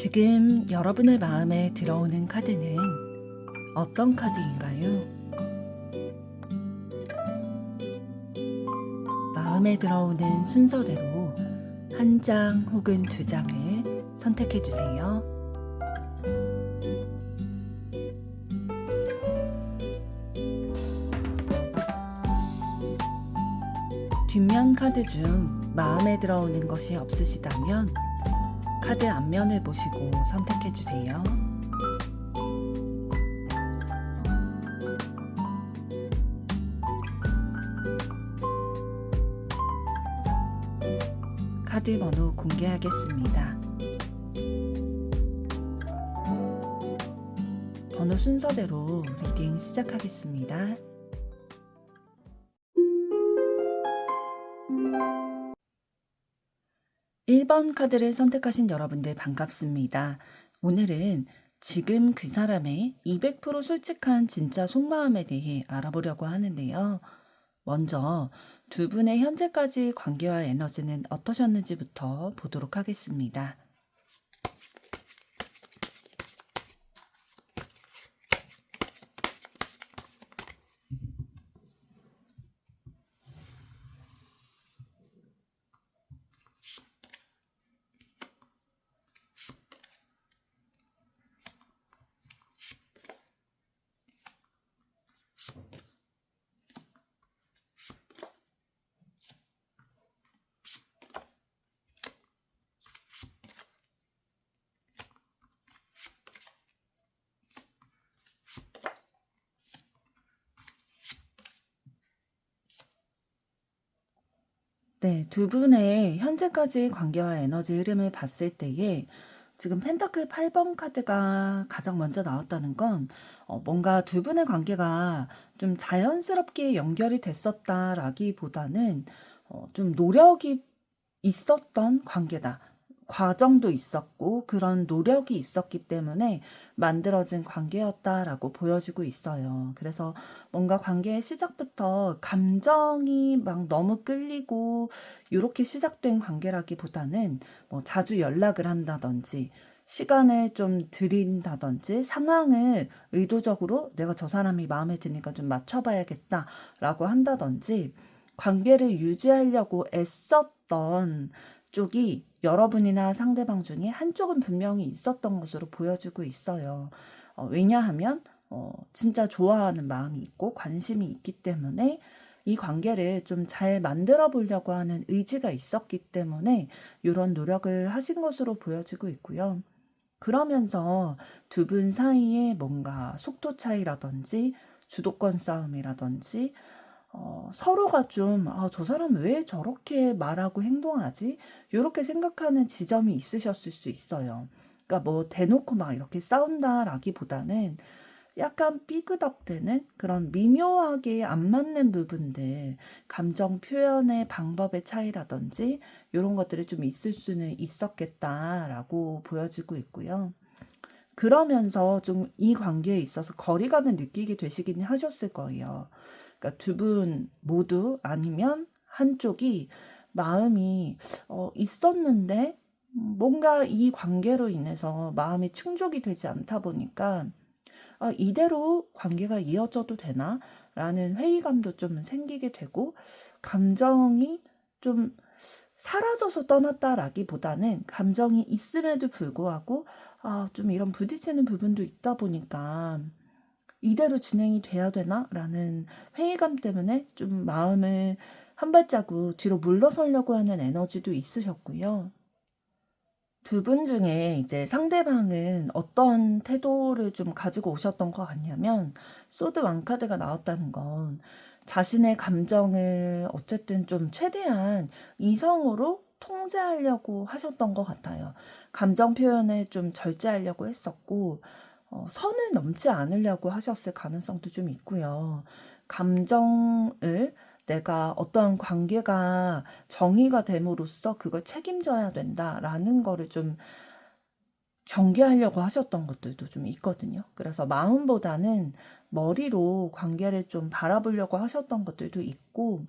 지금 여러분의 마음에 들어오는 카드는 어떤 카드인가요? 마음에 들어오는 순서대로 한 장 혹은 두 장을 선택해 주세요. 뒷면 카드 중 마음에 들어오는 것이 없으시다면 카드 앞면을 보시고 선택해 주세요. 카드 번호 공개하겠습니다. 번호 순서대로 리딩 시작하겠습니다. 1번 카드를 선택하신 여러분들 반갑습니다. 오늘은 지금 그 사람의 200% 솔직한 진짜 속마음에 대해 알아보려고 하는데요. 먼저 두 분의 현재까지 관계와 에너지는 어떠셨는지부터 보도록 하겠습니다. 네, 두 분의 현재까지 관계와 에너지 흐름을 봤을 때에 지금 펜타클 8번 카드가 가장 먼저 나왔다는 건 뭔가 두 분의 관계가 좀 자연스럽게 연결이 됐었다라기보다는 좀 노력이 있었던 관계다. 과정도 있었고 그런 노력이 있었기 때문에 만들어진 관계였다라고 보여지고 있어요. 그래서 뭔가 관계의 시작부터 감정이 막 너무 끌리고 이렇게 시작된 관계라기보다는 뭐 자주 연락을 한다든지 시간을 좀 들인다든지 상황을 의도적으로 내가 저 사람이 마음에 드니까 좀 맞춰봐야겠다라고 한다든지 관계를 유지하려고 애썼던 쪽이 여러분이나 상대방 중에 한쪽은 분명히 있었던 것으로 보여지고 있어요. 왜냐하면 진짜 좋아하는 마음이 있고 관심이 있기 때문에 이 관계를 좀 잘 만들어 보려고 하는 의지가 있었기 때문에 이런 노력을 하신 것으로 보여지고 있고요. 그러면서 두 분 사이에 뭔가 속도 차이라든지 주도권 싸움이라든지 서로가 좀, 저 사람 왜 저렇게 말하고 행동하지? 이렇게 생각하는 지점이 있으셨을 수 있어요. 그러니까 뭐 대놓고 막 이렇게 싸운다라기보다는 약간 삐그덕대는 그런 미묘하게 안 맞는 부분들, 감정 표현의 방법의 차이라든지 이런 것들이 좀 있을 수는 있었겠다라고 보여지고 있고요. 그러면서 좀 이 관계에 있어서 거리감을 느끼게 되시긴 하셨을 거예요. 그러니까 두 분 모두 아니면 한쪽이 마음이 있었는데 뭔가 이 관계로 인해서 마음이 충족이 되지 않다 보니까 이대로 관계가 이어져도 되나? 라는 회의감도 좀 생기게 되고 감정이 좀 사라져서 떠났다라기보다는 감정이 있음에도 불구하고 좀 이런 부딪히는 부분도 있다 보니까 이대로 진행이 돼야 되나? 라는 회의감 때문에 좀 마음을 한 발자국 뒤로 물러서려고 하는 에너지도 있으셨고요. 두 분 중에 이제 상대방은 어떤 태도를 좀 가지고 오셨던 것 같냐면, 소드 왕카드가 나왔다는 건 자신의 감정을 어쨌든 좀 최대한 이성으로 통제하려고 하셨던 것 같아요. 감정 표현을 좀 절제하려고 했었고, 선을 넘지 않으려고 하셨을 가능성도 좀 있고요. 감정을 내가 어떤 관계가 정의가 됨으로써 그걸 책임져야 된다라는 거를 좀 경계하려고 하셨던 것들도 좀 있거든요. 그래서 마음보다는 머리로 관계를 좀 바라보려고 하셨던 것들도 있고,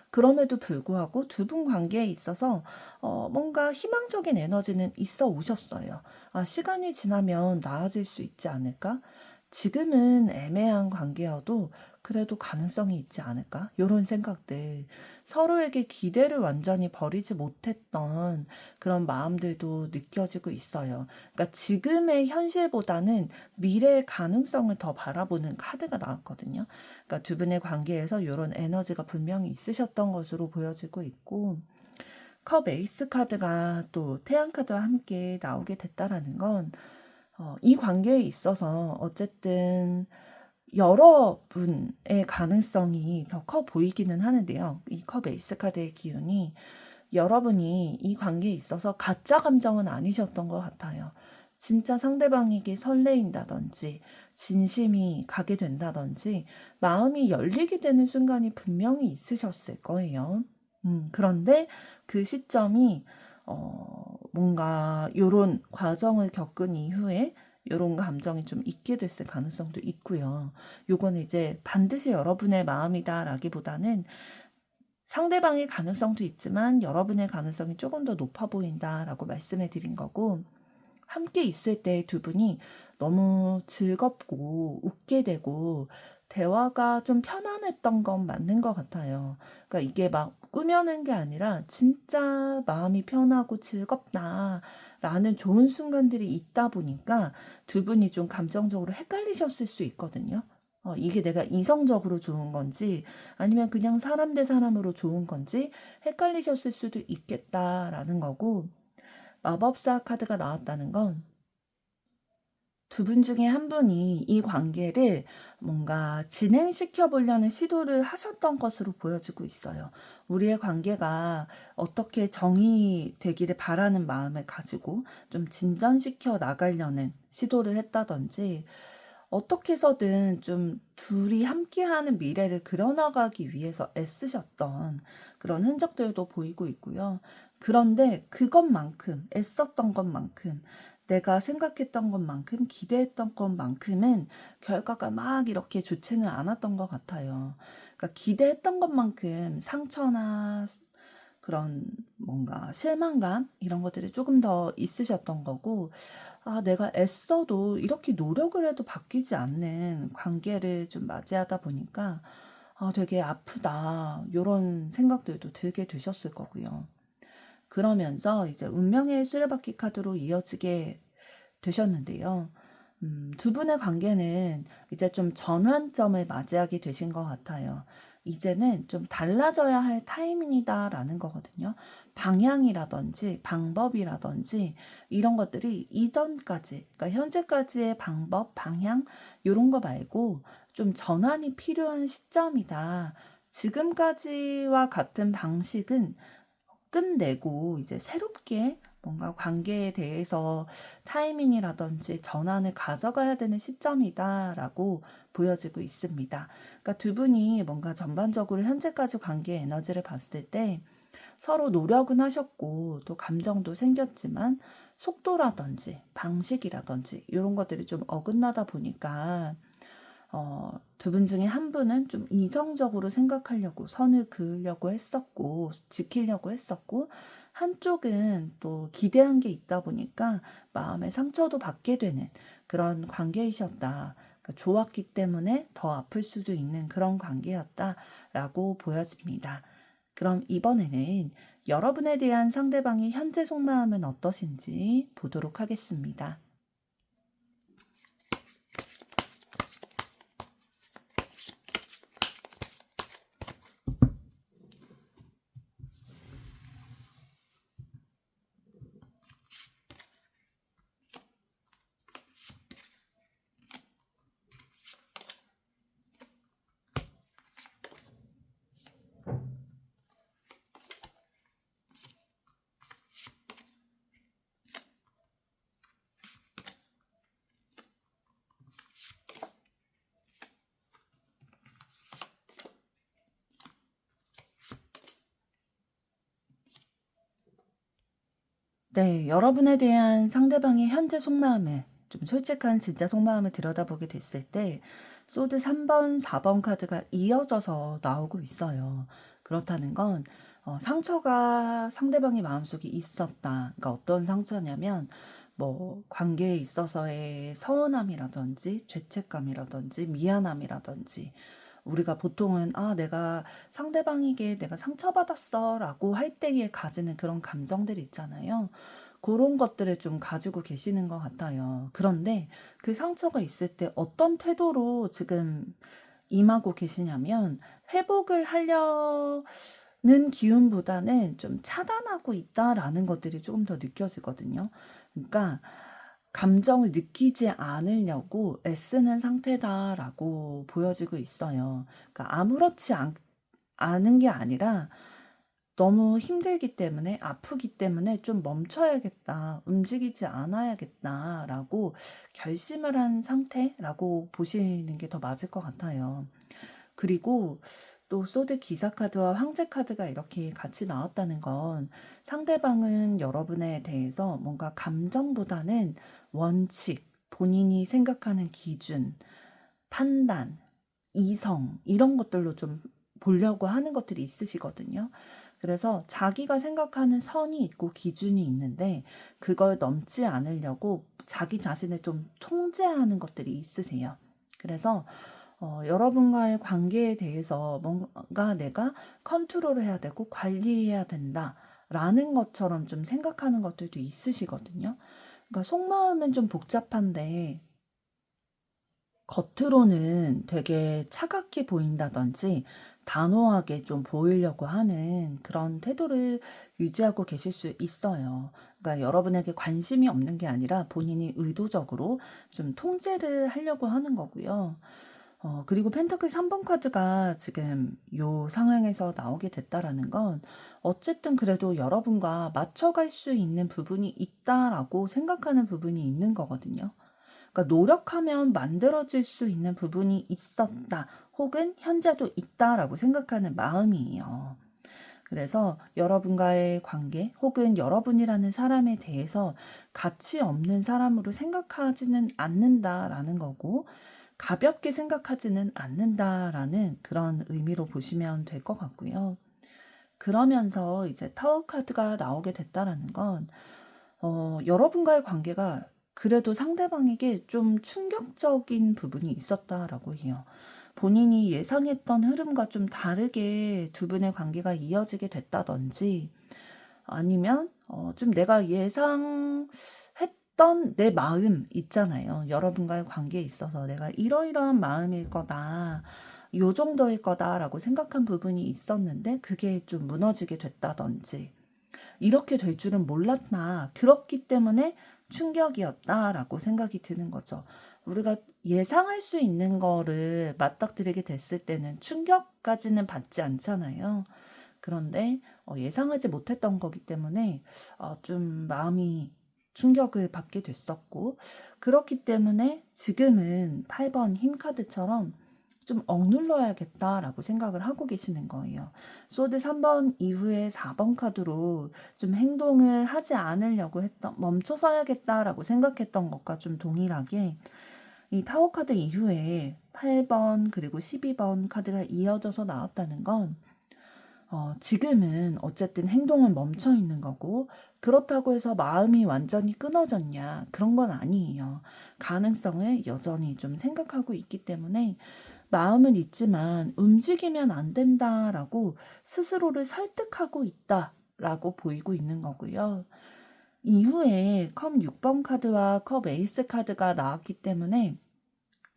그럼에도 불구하고 두 분 관계에 있어서 뭔가 희망적인 에너지는 있어 오셨어요. 아, 시간이 지나면 나아질 수 있지 않을까? 지금은 애매한 관계여도 그래도 가능성이 있지 않을까? 요런 생각들. 서로에게 기대를 완전히 버리지 못했던 그런 마음들도 느껴지고 있어요. 그러니까 지금의 현실보다는 미래의 가능성을 더 바라보는 카드가 나왔거든요. 그러니까 두 분의 관계에서 요런 에너지가 분명히 있으셨던 것으로 보여지고 있고, 컵 에이스 카드가 또 태양 카드와 함께 나오게 됐다라는 건, 이 관계에 있어서 어쨌든 여러 분의 가능성이 더 커 보이기는 하는데요. 이 컵 에이스 카드의 기운이 여러분이 이 관계에 있어서 가짜 감정은 아니셨던 것 같아요. 진짜 상대방에게 설레인다든지, 진심이 가게 된다든지, 마음이 열리게 되는 순간이 분명히 있으셨을 거예요. 그런데 그 시점이, 뭔가 요런 과정을 겪은 이후에 요런 감정이 좀 있게 됐을 가능성도 있고요. 요거는 이제 반드시 여러분의 마음이다라기보다는 상대방의 가능성도 있지만 여러분의 가능성이 조금 더 높아 보인다라고 말씀해 드린 거고, 함께 있을 때 두 분이 너무 즐겁고 웃게 되고 대화가 좀 편안했던 건 맞는 것 같아요. 그러니까 이게 막 꾸며낸 게 아니라 진짜 마음이 편하고 즐겁다라는 좋은 순간들이 있다 보니까 두 분이 좀 감정적으로 헷갈리셨을 수 있거든요. 이게 내가 이성적으로 좋은 건지 아니면 그냥 사람 대 사람으로 좋은 건지 헷갈리셨을 수도 있겠다라는 거고, 마법사 카드가 나왔다는 건 두 분 중에 한 분이 이 관계를 뭔가 진행시켜 보려는 시도를 하셨던 것으로 보여지고 있어요. 우리의 관계가 어떻게 정의되기를 바라는 마음을 가지고 좀 진전시켜 나가려는 시도를 했다든지, 어떻게 해서든 좀 둘이 함께하는 미래를 그려나가기 위해서 애쓰셨던 그런 흔적들도 보이고 있고요. 그런데 그것만큼, 애썼던 것만큼, 내가 생각했던 것만큼, 기대했던 것만큼은 결과가 막 이렇게 좋지는 않았던 것 같아요. 그러니까 기대했던 것만큼 상처나 그런 뭔가 실망감 이런 것들이 조금 더 있으셨던 거고, 아, 내가 애써도 이렇게 노력을 해도 바뀌지 않는 관계를 좀 맞이하다 보니까 아, 되게 아프다. 요런 생각들도 들게 되셨을 거고요. 그러면서 이제 운명의 수레바퀴 카드로 이어지게 되셨는데요. 두 분의 관계는 이제 좀 전환점을 맞이하게 되신 것 같아요. 이제는 좀 달라져야 할 타이밍이다라는 거거든요. 방향이라든지 방법이라든지 이런 것들이 이전까지, 그러니까 현재까지의 방법, 방향, 이런 거 말고 좀 전환이 필요한 시점이다. 지금까지와 같은 방식은 끝내고 이제 새롭게 뭔가 관계에 대해서 타이밍이라든지 전환을 가져가야 되는 시점이다라고 보여지고 있습니다. 그러니까 두 분이 뭔가 전반적으로 현재까지 관계의 에너지를 봤을 때 서로 노력은 하셨고 또 감정도 생겼지만 속도라든지 방식이라든지 이런 것들이 좀 어긋나다 보니까 두 분 중에 한 분은 좀 이성적으로 생각하려고 선을 그으려고 했었고 지키려고 했었고, 한쪽은 또 기대한 게 있다 보니까 마음의 상처도 받게 되는 그런 관계이셨다. 그러니까 좋았기 때문에 더 아플 수도 있는 그런 관계였다라고 보여집니다. 그럼 이번에는 여러분에 대한 상대방의 현재 속마음은 어떠신지 보도록 하겠습니다. 네, 여러분에 대한 상대방의 현재 속마음을 좀 솔직한 진짜 속마음을 들여다보게 됐을 때 소드 3번, 4번 카드가 이어져서 나오고 있어요. 그렇다는 건 상처가 상대방의 마음속에 있었다. 그러니까 어떤 상처냐면 뭐 관계에 있어서의 서운함이라든지 죄책감이라든지 미안함이라든지 우리가 보통은 내가 상대방에게 내가 상처받았어라고 할 때에 가지는 그런 감정들이 있잖아요. 그런 것들을 좀 가지고 계시는 것 같아요. 그런데 그 상처가 있을 때 어떤 태도로 지금 임하고 계시냐면 회복을 하려는 기운보다는 좀 차단하고 있다라는 것들이 조금 더 느껴지거든요. 그러니까 감정을 느끼지 않으려고 애쓰는 상태다라고 보여지고 있어요. 그러니까 아무렇지 않은 게 아니라 너무 힘들기 때문에 아프기 때문에 좀 멈춰야겠다, 움직이지 않아야겠다라고 결심을 한 상태라고 보시는 게 더 맞을 것 같아요. 그리고 또 소드 기사 카드와 황제 카드가 이렇게 같이 나왔다는 건 상대방은 여러분에 대해서 뭔가 감정보다는 원칙, 본인이 생각하는 기준, 판단, 이성 이런 것들로 좀 보려고 하는 것들이 있으시거든요. 그래서 자기가 생각하는 선이 있고 기준이 있는데 그걸 넘지 않으려고 자기 자신을 좀 통제하는 것들이 있으세요. 그래서 여러분과의 관계에 대해서 뭔가 내가 컨트롤을 해야 되고 관리해야 된다라는 것처럼 좀 생각하는 것들도 있으시거든요. 그러니까 속마음은 좀 복잡한데 겉으로는 되게 차갑게 보인다든지 단호하게 좀 보이려고 하는 그런 태도를 유지하고 계실 수 있어요. 그러니까 여러분에게 관심이 없는 게 아니라 본인이 의도적으로 좀 통제를 하려고 하는 거고요. 그리고 펜타클 3번 카드가 지금 요 상황에서 나오게 됐다라는 건 어쨌든 그래도 여러분과 맞춰갈 수 있는 부분이 있다라고 생각하는 부분이 있는 거거든요. 그러니까 노력하면 만들어질 수 있는 부분이 있었다. 혹은 현재도 있다라고 생각하는 마음이에요. 그래서 여러분과의 관계 혹은 여러분이라는 사람에 대해서 가치 없는 사람으로 생각하지는 않는다라는 거고 가볍게 생각하지는 않는다라는 그런 의미로 보시면 될 것 같고요. 그러면서 이제 타워 카드가 나오게 됐다라는 건 여러분과의 관계가 그래도 상대방에게 좀 충격적인 부분이 있었다라고 해요. 본인이 예상했던 흐름과 좀 다르게 두 분의 관계가 이어지게 됐다든지 아니면 좀 내가 예상했던 내 마음 있잖아요. 여러분과의 관계에 있어서 내가 이러이러한 마음일 거다. 요 정도일 거다라고 생각한 부분이 있었는데 그게 좀 무너지게 됐다든지 이렇게 될 줄은 몰랐나. 그렇기 때문에 충격이었다라고 생각이 드는 거죠. 우리가 예상할 수 있는 거를 맞닥뜨리게 됐을 때는 충격까지는 받지 않잖아요. 그런데 예상하지 못했던 거기 때문에 좀 마음이 충격을 받게 됐었고 그렇기 때문에 지금은 8번 힘카드처럼 좀 억눌러야겠다라고 생각을 하고 계시는 거예요. 소드 3번 이후에 4번 카드로 좀 행동을 하지 않으려고 멈춰서야겠다라고 생각했던 것과 좀 동일하게 이 타워 카드 이후에 8번 그리고 12번 카드가 이어져서 나왔다는 건 지금은 어쨌든 행동은 멈춰 있는 거고, 그렇다고 해서 마음이 완전히 끊어졌냐, 그런 건 아니에요. 가능성을 여전히 좀 생각하고 있기 때문에 마음은 있지만 움직이면 안 된다라고 스스로를 설득하고 있다라고 보이고 있는 거고요. 이후에 컵 6번 카드와 컵 에이스 카드가 나왔기 때문에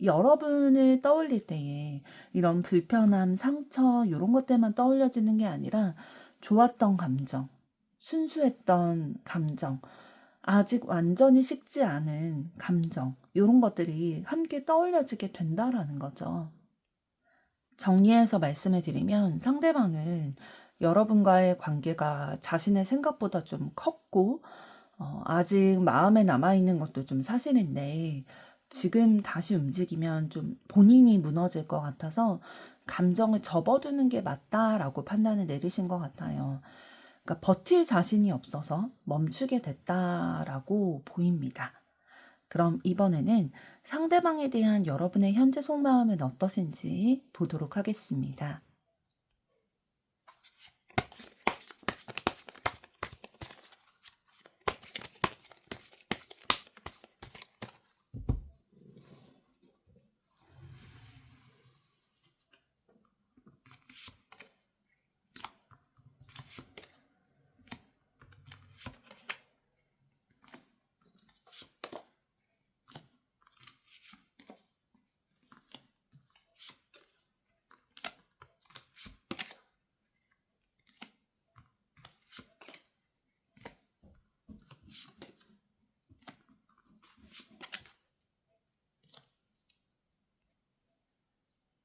여러분을 떠올릴 때에 이런 불편함, 상처 이런 것들만 떠올려지는 게 아니라 좋았던 감정, 순수했던 감정, 아직 완전히 식지 않은 감정 이런 것들이 함께 떠올려지게 된다라는 거죠. 정리해서 말씀을 드리면 상대방은 여러분과의 관계가 자신의 생각보다 좀 컸고 아직 마음에 남아있는 것도 좀 사실인데 지금 다시 움직이면 좀 본인이 무너질 것 같아서 감정을 접어두는 게 맞다라고 판단을 내리신 것 같아요. 그러니까 버틸 자신이 없어서 멈추게 됐다라고 보입니다. 그럼 이번에는 상대방에 대한 여러분의 현재 속마음은 어떠신지 보도록 하겠습니다.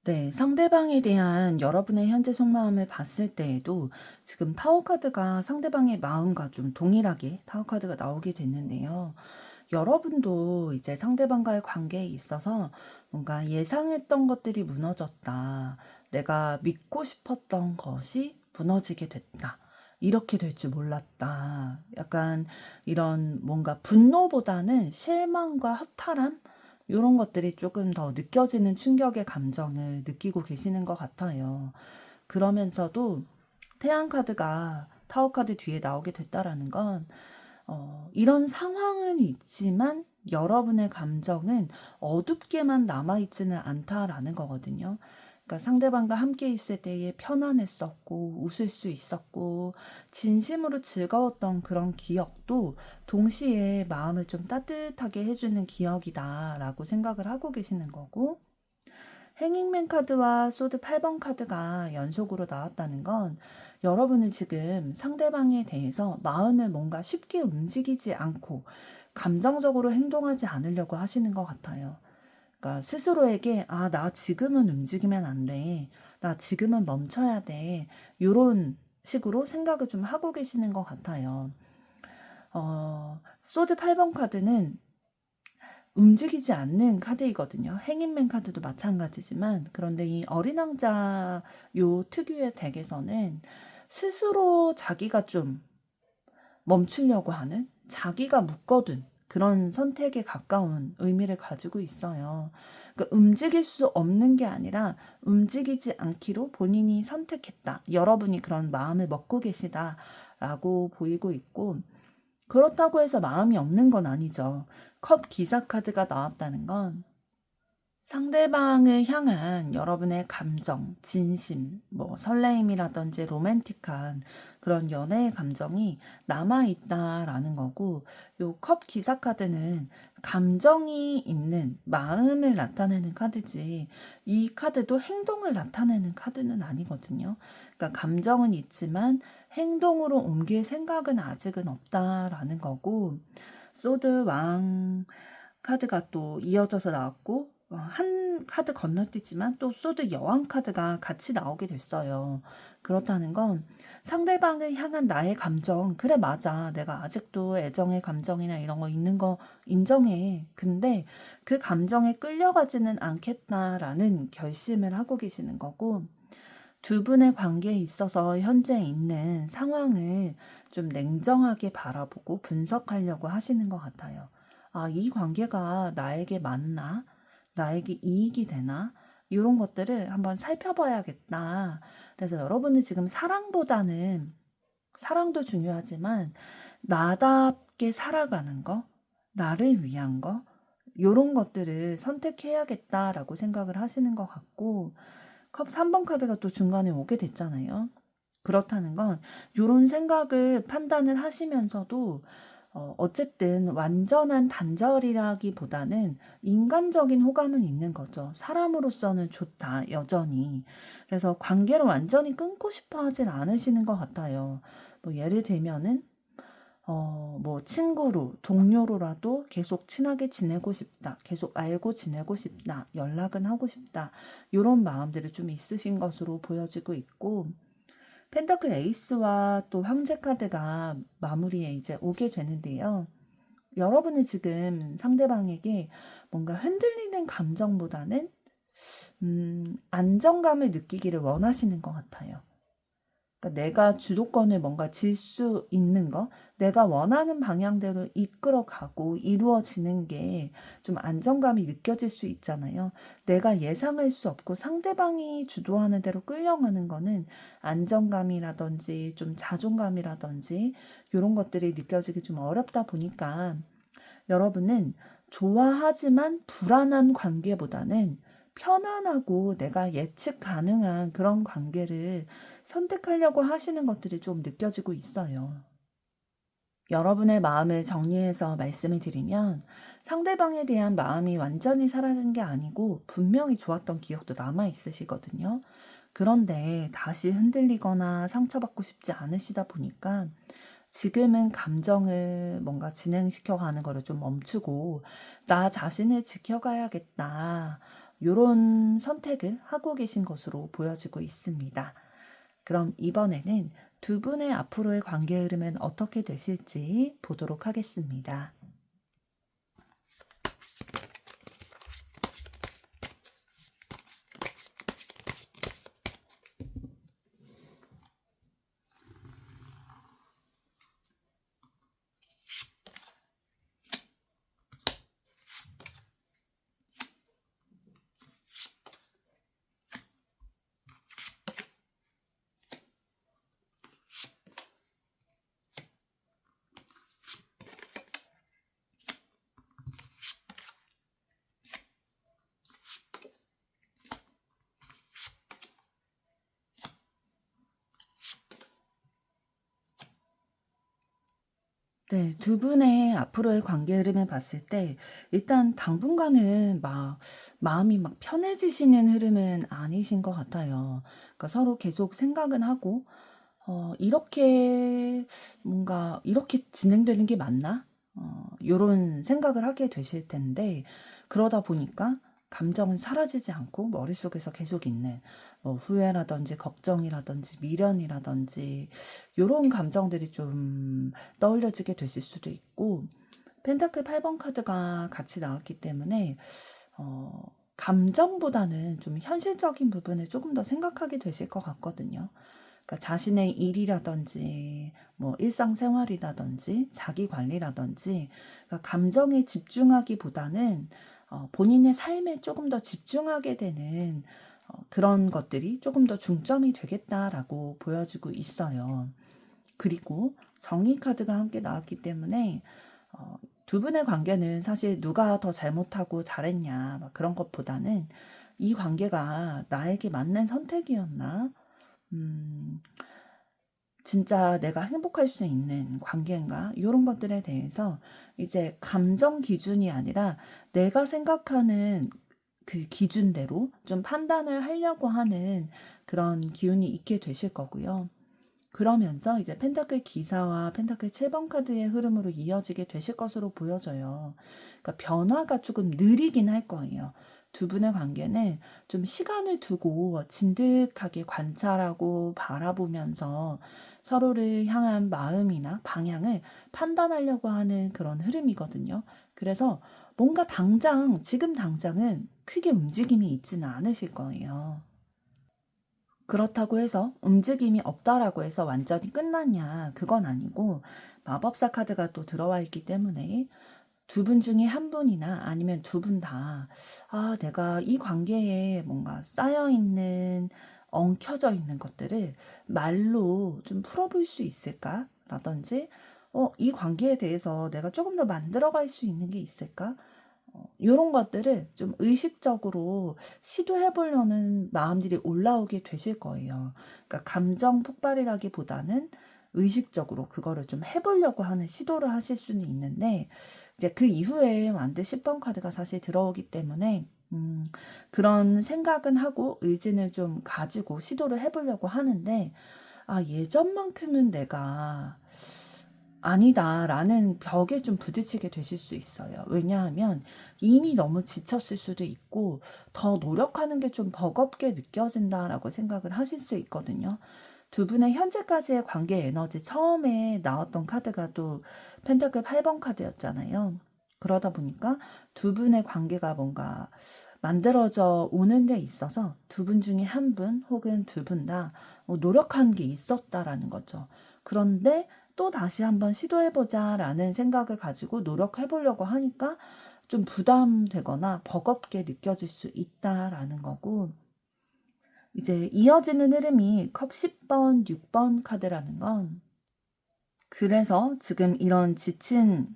네, 상대방에 대한 여러분의 현재 속마음을 봤을 때에도 지금 타워 카드가 상대방의 마음과 좀 동일하게 타워 카드가 나오게 됐는데요. 여러분도 이제 상대방과의 관계에 있어서 뭔가 예상했던 것들이 무너졌다. 내가 믿고 싶었던 것이 무너지게 됐다. 이렇게 될 줄 몰랐다. 약간 이런 뭔가 분노보다는 실망과 허탈함? 이런 것들이 조금 더 느껴지는 충격의 감정을 느끼고 계시는 것 같아요. 그러면서도 태양 카드가 타워 카드 뒤에 나오게 됐다라는 건 이런 상황은 있지만 여러분의 감정은 어둡게만 남아있지는 않다라는 거거든요. 그러니까 상대방과 함께 있을 때에 편안했었고, 웃을 수 있었고, 진심으로 즐거웠던 그런 기억도 동시에 마음을 좀 따뜻하게 해주는 기억이다라고 생각을 하고 계시는 거고, 행잉맨 카드와 소드 8번 카드가 연속으로 나왔다는 건 여러분은 지금 상대방에 대해서 마음을 뭔가 쉽게 움직이지 않고 감정적으로 행동하지 않으려고 하시는 것 같아요. 그러니까 스스로에게 나 지금은 움직이면 안 돼. 나 지금은 멈춰야 돼. 요런 식으로 생각을 좀 하고 계시는 것 같아요. 소드 8번 카드는 움직이지 않는 카드이거든요. 행인맨 카드도 마찬가지지만 그런데 이 어린 왕자 요 특유의 덱에서는 스스로 자기가 좀 멈추려고 하는 자기가 묶어둔 그런 선택에 가까운 의미를 가지고 있어요. 그러니까 움직일 수 없는 게 아니라 움직이지 않기로 본인이 선택했다. 여러분이 그런 마음을 먹고 계시다라고 보이고 있고 그렇다고 해서 마음이 없는 건 아니죠. 컵 기사 카드가 나왔다는 건 상대방을 향한 여러분의 감정, 진심, 뭐 설레임이라든지 로맨틱한 그런 연애의 감정이 남아있다라는 거고, 요 컵 기사 카드는 감정이 있는 마음을 나타내는 카드지, 이 카드도 행동을 나타내는 카드는 아니거든요. 그러니까 감정은 있지만 행동으로 옮길 생각은 아직은 없다라는 거고, 소드 왕 카드가 또 이어져서 나왔고 한 카드 건너뛰지만 또 소드 여왕 카드가 같이 나오게 됐어요. 그렇다는 건 상대방을 향한 나의 감정, 그래 맞아. 내가 아직도 애정의 감정이나 이런 거 있는 거 인정해. 근데 그 감정에 끌려가지는 않겠다라는 결심을 하고 계시는 거고 두 분의 관계에 있어서 현재 있는 상황을 좀 냉정하게 바라보고 분석하려고 하시는 것 같아요. 이 관계가 나에게 맞나? 나에게 이익이 되나? 이런 것들을 한번 살펴봐야겠다. 그래서 여러분은 지금 사랑도 중요하지만, 나답게 살아가는 거, 나를 위한 거, 이런 것들을 선택해야겠다라고 생각을 하시는 것 같고, 컵 3번 카드가 또 중간에 오게 됐잖아요. 그렇다는 건 요런 생각을 판단을 하시면서도 어쨌든 완전한 단절이라기보다는 인간적인 호감은 있는 거죠. 사람으로서는 좋다, 여전히. 그래서 관계를 완전히 끊고 싶어 하진 않으시는 것 같아요. 뭐 예를 들면은 뭐 친구로, 동료로라도 계속 친하게 지내고 싶다. 계속 알고 지내고 싶다. 연락은 하고 싶다. 이런 마음들이 좀 있으신 것으로 보여지고 있고 펜타클 에이스와 또 황제 카드가 마무리에 이제 오게 되는데요. 여러분은 지금 상대방에게 뭔가 흔들리는 감정보다는 안정감을 느끼기를 원하시는 것 같아요. 그러니까 내가 주도권을 뭔가 질 수 있는 거, 내가 원하는 방향대로 이끌어가고 이루어지는 게 좀 안정감이 느껴질 수 있잖아요. 내가 예상할 수 없고 상대방이 주도하는 대로 끌려가는 거는 안정감이라든지 좀 자존감이라든지 이런 것들이 느껴지기 좀 어렵다 보니까 여러분은 좋아하지만 불안한 관계보다는 편안하고 내가 예측 가능한 그런 관계를 선택하려고 하시는 것들이 좀 느껴지고 있어요. 여러분의 마음을 정리해서 말씀을 드리면 상대방에 대한 마음이 완전히 사라진 게 아니고 분명히 좋았던 기억도 남아 있으시거든요. 그런데 다시 흔들리거나 상처받고 싶지 않으시다 보니까 지금은 감정을 뭔가 진행시켜 가는 거를 좀 멈추고 '나 자신을 지켜가야겠다.' 요런 선택을 하고 계신 것으로 보여지고 있습니다. 그럼 이번에는 두 분의 앞으로의 관계 흐름은 어떻게 되실지 보도록 하겠습니다. 네. 두 분의 앞으로의 관계 흐름을 봤을 때 일단 당분간은 막 마음이 막 편해지시는 흐름은 아니신 것 같아요. 그러니까 서로 계속 생각은 하고 '이렇게 뭔가 이렇게 진행되는 게 맞나?' 요런 생각을 하게 되실 텐데 그러다 보니까 감정은 사라지지 않고 머릿속에서 계속 있는 뭐 후회라든지 걱정이라든지 미련이라든지 요런 감정들이 좀 떠올려지게 되실 수도 있고 펜타클 8번 카드가 같이 나왔기 때문에 어 감정보다는 좀 현실적인 부분을 조금 더 생각하게 되실 것 같거든요. 그러니까 자신의 일이라든지 뭐 일상생활이라든지 자기 관리라든지 그러니까 감정에 집중하기보다는 본인의 삶에 조금 더 집중하게 되는 그런 것들이 조금 더 중점이 되겠다라고 보여지고 있어요. 그리고 정의 카드가 함께 나왔기 때문에 어 두 분의 관계는 사실 누가 더 잘못하고 잘했냐 막 그런 것보다는 '이 관계가 나에게 맞는 선택이었나? 음 진짜 내가 행복할 수 있는 관계인가?' 이런 것들에 대해서 이제 감정 기준이 아니라 내가 생각하는 그 기준대로 좀 판단을 하려고 하는 그런 기운이 있게 되실 거고요. 그러면서 이제 펜타클 기사와 펜타클 7번 카드의 흐름으로 이어지게 되실 것으로 보여져요. 그러니까 변화가 조금 느리긴 할 거예요. 두 분의 관계는 좀 시간을 두고 진득하게 관찰하고 바라보면서 서로를 향한 마음이나 방향을 판단하려고 하는 그런 흐름이거든요. 그래서 뭔가 당장 지금 당장은 크게 움직임이 있지는 않으실 거예요. 그렇다고 해서 움직임이 없다라고 해서 완전히 끝났냐? 그건 아니고 마법사 카드가 또 들어와 있기 때문에 두 분 중에 한 분이나 아니면 두 분 다 '아 내가 이 관계에 뭔가 쌓여 있는 엉켜져 있는 것들을 말로 좀 풀어볼 수 있을까?'라든지 '이 관계에 대해서 내가 조금 더 만들어 갈 수 있는 게 있을까?' 요런 것들을 좀 의식적으로 시도해 보려는 마음들이 올라오게 되실 거예요. 그러니까 감정 폭발이라기보다는 의식적으로 그거를 좀 해 보려고 하는 시도를 하실 수는 있는데 이제 그 이후에 완드 10번 카드가 사실 들어오기 때문에 그런 생각은 하고 의지는 좀 가지고 시도를 해 보려고 하는데 예전만큼은 내가 아니다라는 벽에 좀 부딪히게 되실 수 있어요. 왜냐하면 이미 너무 지쳤을 수도 있고 더 노력하는 게 좀 버겁게 느껴진다라고 생각을 하실 수 있거든요. 두 분의 현재까지의 관계 에너지 처음에 나왔던 카드가 또 펜타클 8번 카드였잖아요. 그러다 보니까 두 분의 관계가 뭔가 만들어져 오는 데 있어서 두 분 중에 한 분 혹은 두 분 다 노력한 게 있었다라는 거죠. 그런데 또 다시 한번 시도해보자라는 생각을 가지고 노력해보려고 하니까 좀 부담되거나 버겁게 느껴질 수 있다라는 거고, 이제 이어지는 흐름이 컵 10번, 6번 카드라는 건, 그래서 지금 이런 지친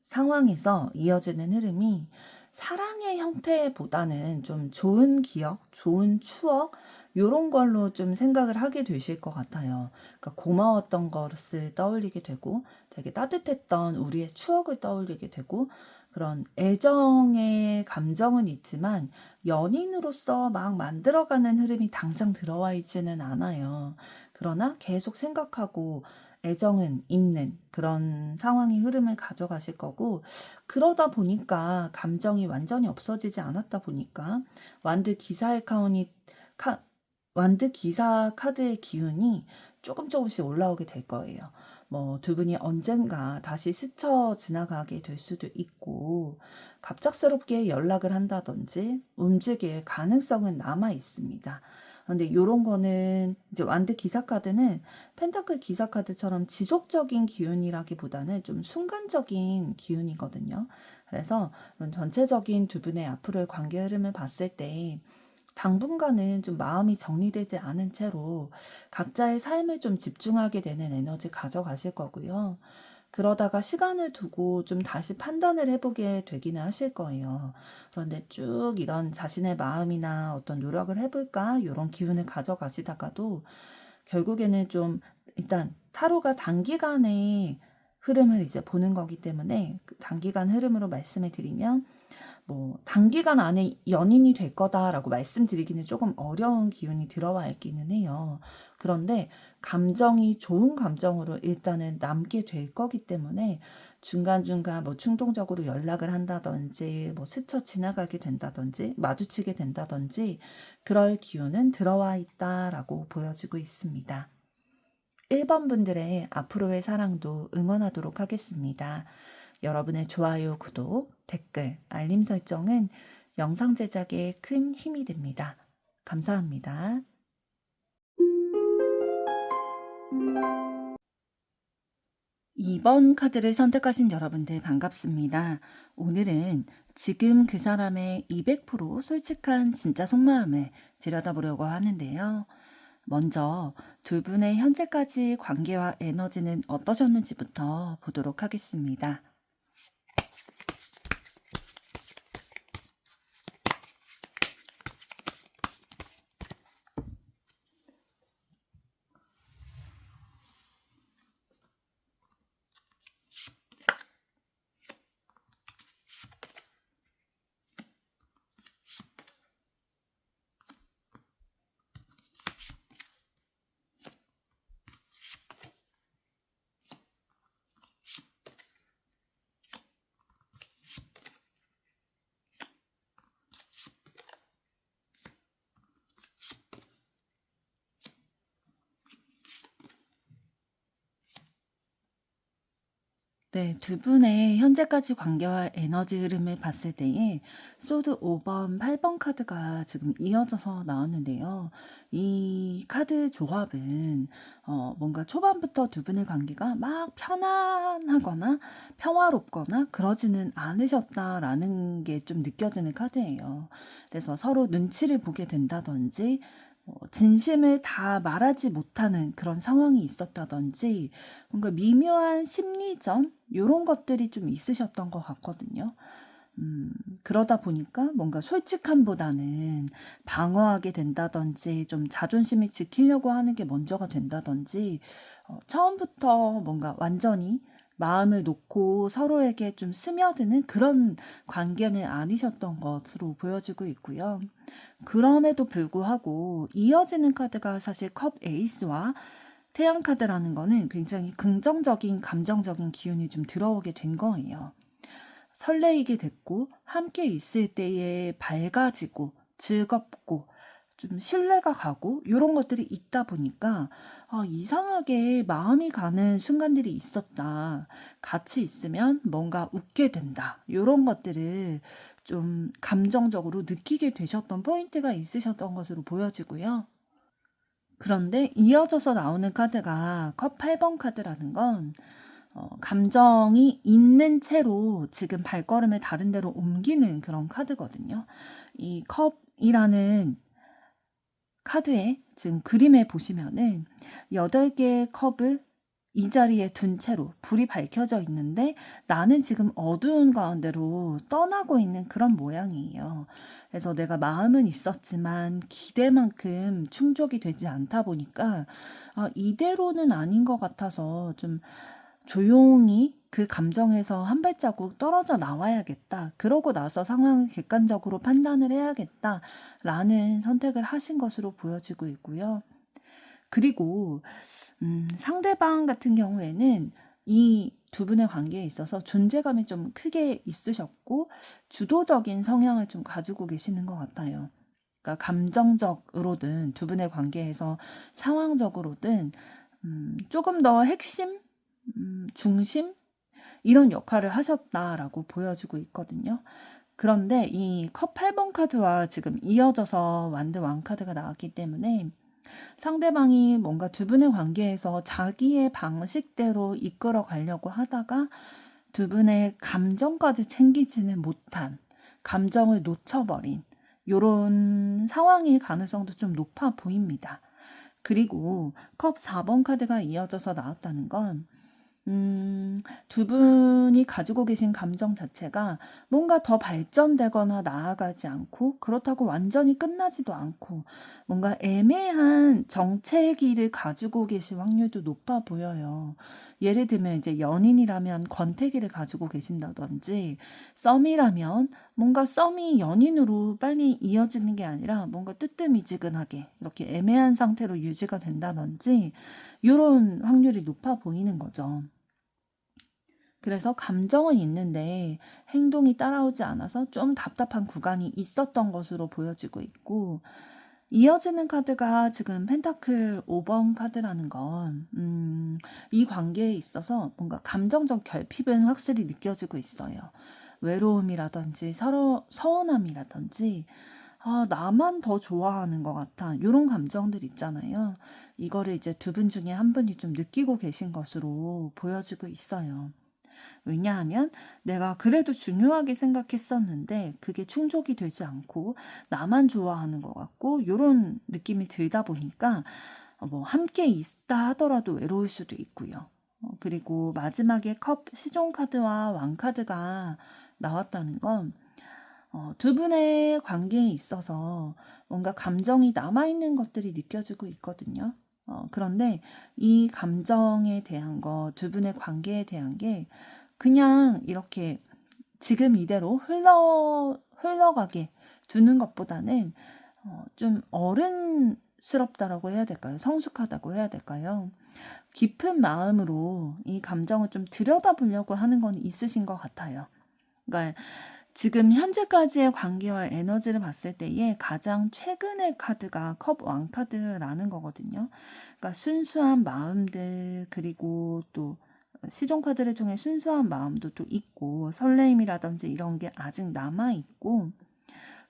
상황에서 이어지는 흐름이 사랑의 형태보다는 좀 좋은 기억, 좋은 추억, 요런 걸로 좀 생각을 하게 되실 것 같아요. 그러니까 고마웠던 것을 떠올리게 되고, 되게 따뜻했던 우리의 추억을 떠올리게 되고, 그런 애정의 감정은 있지만, 연인으로서 막 만들어가는 흐름이 당장 들어와 있지는 않아요. 그러나 계속 생각하고, 애정은 있는 그런 상황의 흐름을 가져가실 거고, 그러다 보니까 감정이 완전히 없어지지 않았다 보니까 완드 기사의 카운이 카, 완드 기사 카드의 기운이 조금 조금씩 올라오게 될 거예요. 뭐 두 분이 언젠가 다시 스쳐 지나가게 될 수도 있고, 갑작스럽게 연락을 한다든지 움직일 가능성은 남아 있습니다. 근데 요런 거는 이제 완드 기사 카드는 펜타클 기사 카드처럼 지속적인 기운이라기보다는 좀 순간적인 기운이거든요. 그래서 이런 전체적인 두 분의 앞으로의 관계 흐름을 봤을 때 당분간은 좀 마음이 정리되지 않은 채로 각자의 삶에 좀 집중하게 되는 에너지 가져가실 거고요. 그러다가 시간을 두고 좀 다시 판단을 해보게 되기는 하실 거예요. 그런데 쭉 이런 자신의 마음이나 어떤 노력을 해볼까? 이런 기운을 가져가시다가도 결국에는 좀 일단 타로가 단기간의 흐름을 이제 보는 거기 때문에 그 단기간 흐름으로 말씀을 드리면 뭐 단기간 안에 연인이 될 거다라고 말씀드리기는 조금 어려운 기운이 들어와 있기는 해요. 그런데 감정이 좋은 감정으로 일단은 남게 될 거기 때문에 중간중간 뭐 충동적으로 연락을 한다든지 뭐 스쳐 지나가게 된다든지 마주치게 된다든지 그럴 기운은 들어와 있다라고 보여지고 있습니다. 1번 분들의 앞으로의 사랑도 응원하도록 하겠습니다. 여러분의 좋아요, 구독, 댓글, 알림 설정은 영상 제작에 큰 힘이 됩니다. 감사합니다. 2번 카드를 선택하신 여러분들 반갑습니다. 오늘은 지금 그 사람의 200% 솔직한 진짜 속마음을 들여다보려고 하는데요. 먼저 두 분의 현재까지 관계와 에너지는 어떠셨는지부터 보도록 하겠습니다. 네, 두 분의 현재까지 관계와 에너지 흐름을 봤을 때에 소드 5번, 8번 카드가 지금 이어져서 나왔는데요. 이 카드 조합은 뭔가 초반부터 두 분의 관계가 막 편안하거나 평화롭거나 그러지는 않으셨다라는 게 좀 느껴지는 카드예요. 그래서 서로 눈치를 보게 된다든지 진심을 다 말하지 못하는 그런 상황이 있었다든지 뭔가 미묘한 심리전 요런 것들이 좀 있으셨던 것 같거든요. 그러다 보니까 뭔가 솔직함보다는 방어하게 된다든지 좀 자존심을 지키려고 하는 게 먼저가 된다든지 처음부터 뭔가 완전히 마음을 놓고 서로에게 좀 스며드는 그런 관계는 아니셨던 것으로 보여지고 있고요. 그럼에도 불구하고 이어지는 카드가 사실 컵 에이스와 태양 카드라는 거는 굉장히 긍정적인 감정적인 기운이 좀 들어오게 된 거예요. 설레이게 됐고 함께 있을 때에 밝아지고 즐겁고 좀 신뢰가 가고 요런 것들이 있다 보니까 이상하게 마음이 가는 순간들이 있었다. 같이 있으면 뭔가 웃게 된다. 요런 것들을 좀 감정적으로 느끼게 되셨던 포인트가 있으셨던 것으로 보여지고요. 그런데 이어져서 나오는 카드가 컵 8번 카드라는 건 감정이 있는 채로 지금 발걸음을 다른 데로 옮기는 그런 카드거든요. 이 컵이라는 카드에 지금 그림에 보시면은 8개의 컵을 이 자리에 둔 채로 불이 밝혀져 있는데 나는 지금 어두운 가운데로 떠나고 있는 그런 모양이에요. 그래서 내가 마음은 있었지만 기대만큼 충족이 되지 않다 보니까 이대로는 아닌 것 같아서 좀 조용히 그 감정에서 한 발자국 떨어져 나와야겠다. 그러고 나서 상황을 객관적으로 판단을 해야겠다라는 선택을 하신 것으로 보여지고 있고요. 그리고 상대방 같은 경우에는 이 두 분의 관계에 있어서 존재감이 좀 크게 있으셨고 주도적인 성향을 좀 가지고 계시는 것 같아요. 그러니까 감정적으로든 두 분의 관계에서 상황적으로든 조금 더 핵심, 중심 이런 역할을 하셨다라고 보여지고 있거든요. 그런데 이 컵 8번 카드와 지금 이어져서 만든 왕카드가 나왔기 때문에 상대방이 뭔가 두 분의 관계에서 자기의 방식대로 이끌어 가려고 하다가 두 분의 감정까지 챙기지는 못한, 감정을 놓쳐버린 요런 상황일 가능성도 좀 높아 보입니다. 그리고 컵 4번 카드가 이어져서 나왔다는 건 두 분이 가지고 계신 감정 자체가 뭔가 더 발전되거나 나아가지 않고 그렇다고 완전히 끝나지도 않고 뭔가 애매한 정체기를 가지고 계실 확률도 높아 보여요. 예를 들면 이제 연인이라면 권태기를 가지고 계신다든지 썸이라면 뭔가 썸이 연인으로 빨리 이어지는 게 아니라 뭔가 뜨뜻미지근하게 이렇게 애매한 상태로 유지가 된다든지 이런 확률이 높아 보이는 거죠. 그래서 감정은 있는데 행동이 따라오지 않아서 좀 답답한 구간이 있었던 것으로 보여지고 있고 이어지는 카드가 지금 펜타클 5번 카드라는 건 이 관계에 있어서 뭔가 감정적 결핍은 확실히 느껴지고 있어요. 외로움이라든지 서로 서운함이라든지 나만 더 좋아하는 것 같아. 이런 감정들 있잖아요. 이거를 이제 두 분 중에 한 분이 좀 느끼고 계신 것으로 보여지고 있어요. 왜냐하면 내가 그래도 중요하게 생각했었는데 그게 충족이 되지 않고 나만 좋아하는 것 같고 이런 느낌이 들다 보니까 뭐 함께 있다 하더라도 외로울 수도 있고요. 그리고 마지막에 컵 시종 카드와 왕 카드가 나왔다는 건 두 분의 관계에 있어서 뭔가 감정이 남아있는 것들이 느껴지고 있거든요. 그런데 이 감정에 대한 거, 두 분의 관계에 대한 게 그냥 이렇게 지금 이대로 흘러가게 두는 것보다는 좀 어른스럽다라고 해야 될까요? 성숙하다고 해야 될까요? 깊은 마음으로 이 감정을 좀 들여다보려고 하는 건 있으신 것 같아요. 그러니까 지금 현재까지의 관계와 에너지를 봤을 때에 가장 최근의 카드가 컵 왕 카드라는 거거든요. 그러니까 순수한 마음들 그리고 또 시종 카드를 통해 순수한 마음도 또 있고 설레임이라든지 이런 게 아직 남아 있고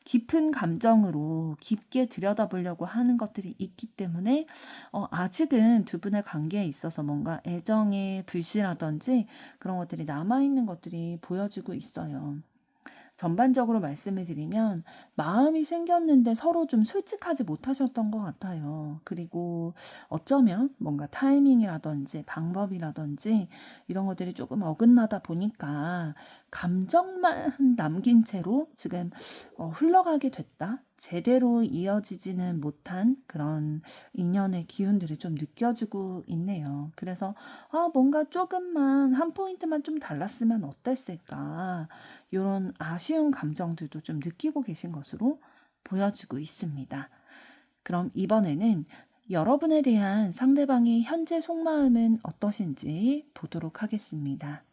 깊은 감정으로 깊게 들여다보려고 하는 것들이 있기 때문에 아직은 두 분의 관계에 있어서 뭔가 애정의 불씨라든지 그런 것들이 남아있는 것들이 보여지고 있어요. 전반적으로 말씀을 드리면 마음이 생겼는데 서로 좀 솔직하지 못하셨던 것 같아요. 그리고 어쩌면 뭔가 타이밍이라든지 방법이라든지 이런 것들이 조금 어긋나다 보니까 감정만 남긴 채로 지금 흘러가게 됐다. 제대로 이어지지는 못한 그런 인연의 기운들이 좀 느껴지고 있네요. 그래서 뭔가 조금만 한 포인트만 좀 달랐으면 어땠을까 이런 아쉬운 감정들도 좀 느끼고 계신 것으로 보여지고 있습니다. 그럼 이번에는 여러분에 대한 상대방의 현재 속마음은 어떠신지 보도록 하겠습니다.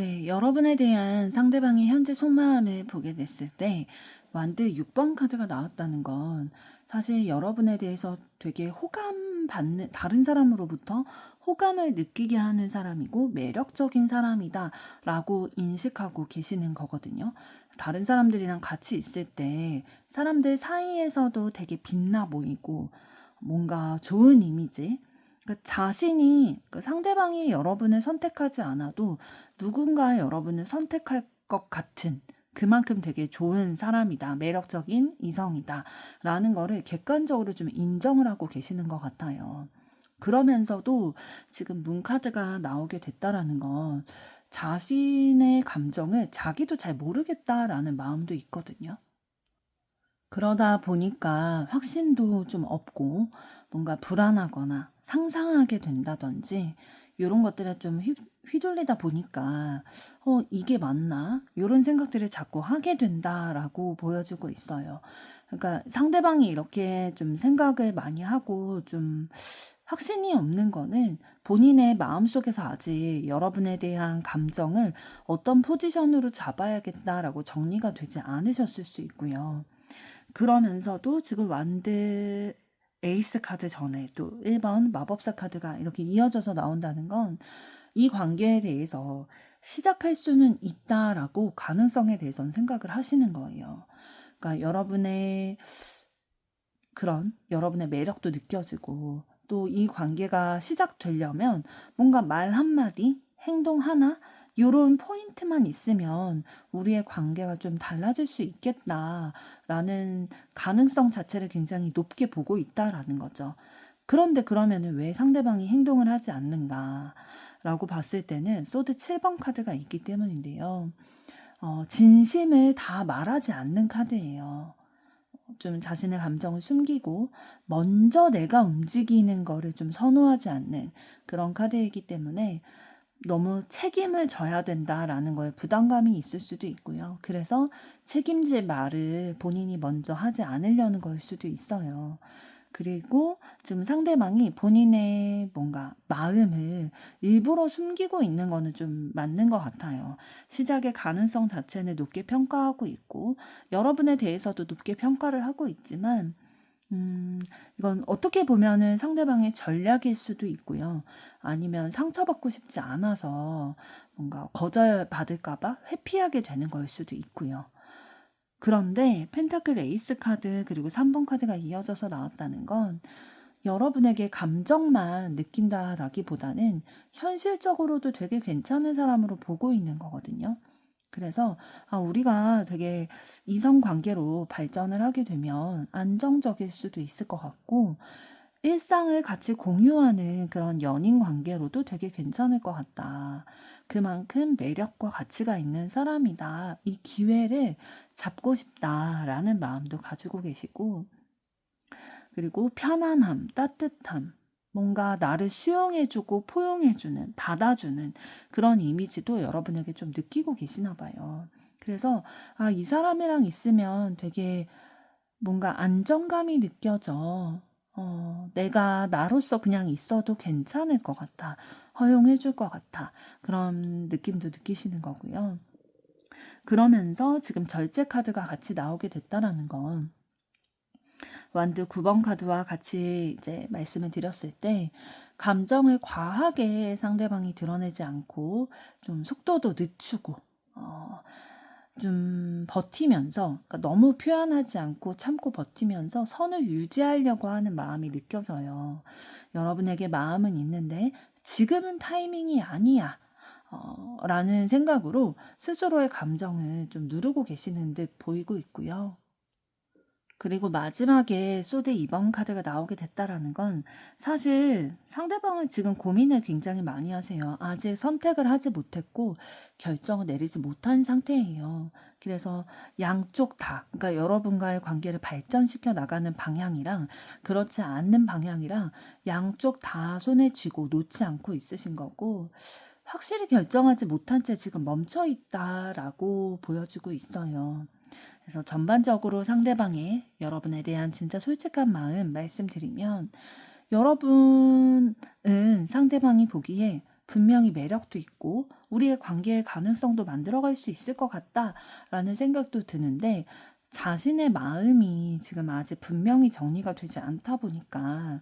네, 여러분에 대한 상대방의 현재 속마음을 보게 됐을 때 완드 6번 카드가 나왔다는 건 사실 여러분에 대해서 되게 호감 받는, 다른 사람으로부터 호감을 느끼게 하는 사람이고 매력적인 사람이다 라고 인식하고 계시는 거거든요. 다른 사람들이랑 같이 있을 때 사람들 사이에서도 되게 빛나 보이고 뭔가 좋은 이미지, 그러니까 자신이, 그 상대방이 여러분을 선택하지 않아도 누군가 여러분을 선택할 것 같은, 그만큼 되게 좋은 사람이다, 매력적인 이성이다 라는 거를 객관적으로 좀 인정을 하고 계시는 것 같아요. 그러면서도 지금 문카드가 나오게 됐다라는 건 자신의 감정을 자기도 잘 모르겠다라는 마음도 있거든요. 그러다 보니까 확신도 좀 없고 뭔가 불안하거나 상상하게 된다든지 요런 것들에 좀 휘둘리다 보니까 이게 맞나? 요런 생각들을 자꾸 하게 된다라고 보여주고 있어요. 그러니까 상대방이 이렇게 좀 생각을 많이 하고 좀 확신이 없는 거는 본인의 마음속에서 아직 여러분에 대한 감정을 어떤 포지션으로 잡아야겠다라고 정리가 되지 않으셨을 수 있고요. 그러면서도 지금 완드 에이스 카드 전에 또 1번 마법사 카드가 이렇게 이어져서 나온다는 건 이 관계에 대해서 시작할 수는 있다라고 가능성에 대해서는 생각을 하시는 거예요. 그러니까 여러분의 매력도 느껴지고 또 이 관계가 시작되려면 뭔가 말 한마디, 행동 하나 요런 포인트만 있으면 우리의 관계가 좀 달라질 수 있겠다라는 가능성 자체를 굉장히 높게 보고 있다라는 거죠. 그런데 그러면은 왜 상대방이 행동을 하지 않는가라고 봤을 때는 소드 7번 카드가 있기 때문인데요. 진심을 다 말하지 않는 카드예요. 좀 자신의 감정을 숨기고 먼저 내가 움직이는 거를 좀 선호하지 않는 그런 카드이기 때문에 너무 책임을 져야 된다라는 거에 부담감이 있을 수도 있고요. 그래서 책임질 말을 본인이 먼저 하지 않으려는 걸 수도 있어요. 그리고 좀 상대방이 본인의 뭔가 마음을 일부러 숨기고 있는 거는 좀 맞는 것 같아요. 시작의 가능성 자체는 높게 평가하고 있고, 여러분에 대해서도 높게 평가를 하고 있지만, 이건 어떻게 보면은 상대방의 전략일 수도 있고요. 아니면 상처받고 싶지 않아서 뭔가 거절받을까봐 회피하게 되는 걸 수도 있고요. 그런데 펜타클 에이스 카드 그리고 3번 카드가 이어져서 나왔다는 건 여러분에게 감정만 느낀다라기보다는 현실적으로도 되게 괜찮은 사람으로 보고 있는 거거든요. 그래서 우리가 되게 이성 관계로 발전을 하게 되면 안정적일 수도 있을 것 같고 일상을 같이 공유하는 그런 연인 관계로도 되게 괜찮을 것 같다. 그만큼 매력과 가치가 있는 사람이다. 이 기회를 잡고 싶다라는 마음도 가지고 계시고, 그리고 편안함, 따뜻함, 뭔가 나를 수용해주고 포용해주는, 받아주는 그런 이미지도 여러분에게 좀 느끼고 계시나 봐요. 그래서, 이 사람이랑 있으면 되게 뭔가 안정감이 느껴져. 내가 나로서 그냥 있어도 괜찮을 것 같아. 허용해줄 것 같아. 그런 느낌도 느끼시는 거고요. 그러면서 지금 절제 카드가 같이 나오게 됐다라는 건 완드 9번 카드와 같이 이제 말씀을 드렸을 때 감정을 과하게 상대방이 드러내지 않고 좀 속도도 늦추고 좀 버티면서, 그러니까 너무 표현하지 않고 참고 버티면서 선을 유지하려고 하는 마음이 느껴져요. 여러분에게 마음은 있는데 지금은 타이밍이 아니야. 라는 생각으로 스스로의 감정을 좀 누르고 계시는 듯 보이고 있고요. 그리고 마지막에 소드 2번 카드가 나오게 됐다라는 건 사실 상대방은 지금 고민을 굉장히 많이 하세요. 아직 선택을 하지 못했고 결정을 내리지 못한 상태예요. 그래서 양쪽 다, 그러니까 여러분과의 관계를 발전시켜 나가는 방향이랑 그렇지 않는 방향이랑 양쪽 다 손에 쥐고 놓지 않고 있으신 거고 확실히 결정하지 못한 채 지금 멈춰 있다라고 보여지고 있어요. 그래서 전반적으로 상대방의 여러분에 대한 진짜 솔직한 마음 말씀드리면 여러분은 상대방이 보기에 분명히 매력도 있고 우리의 관계의 가능성도 만들어갈 수 있을 것 같다라는 생각도 드는데 자신의 마음이 지금 아직 분명히 정리가 되지 않다 보니까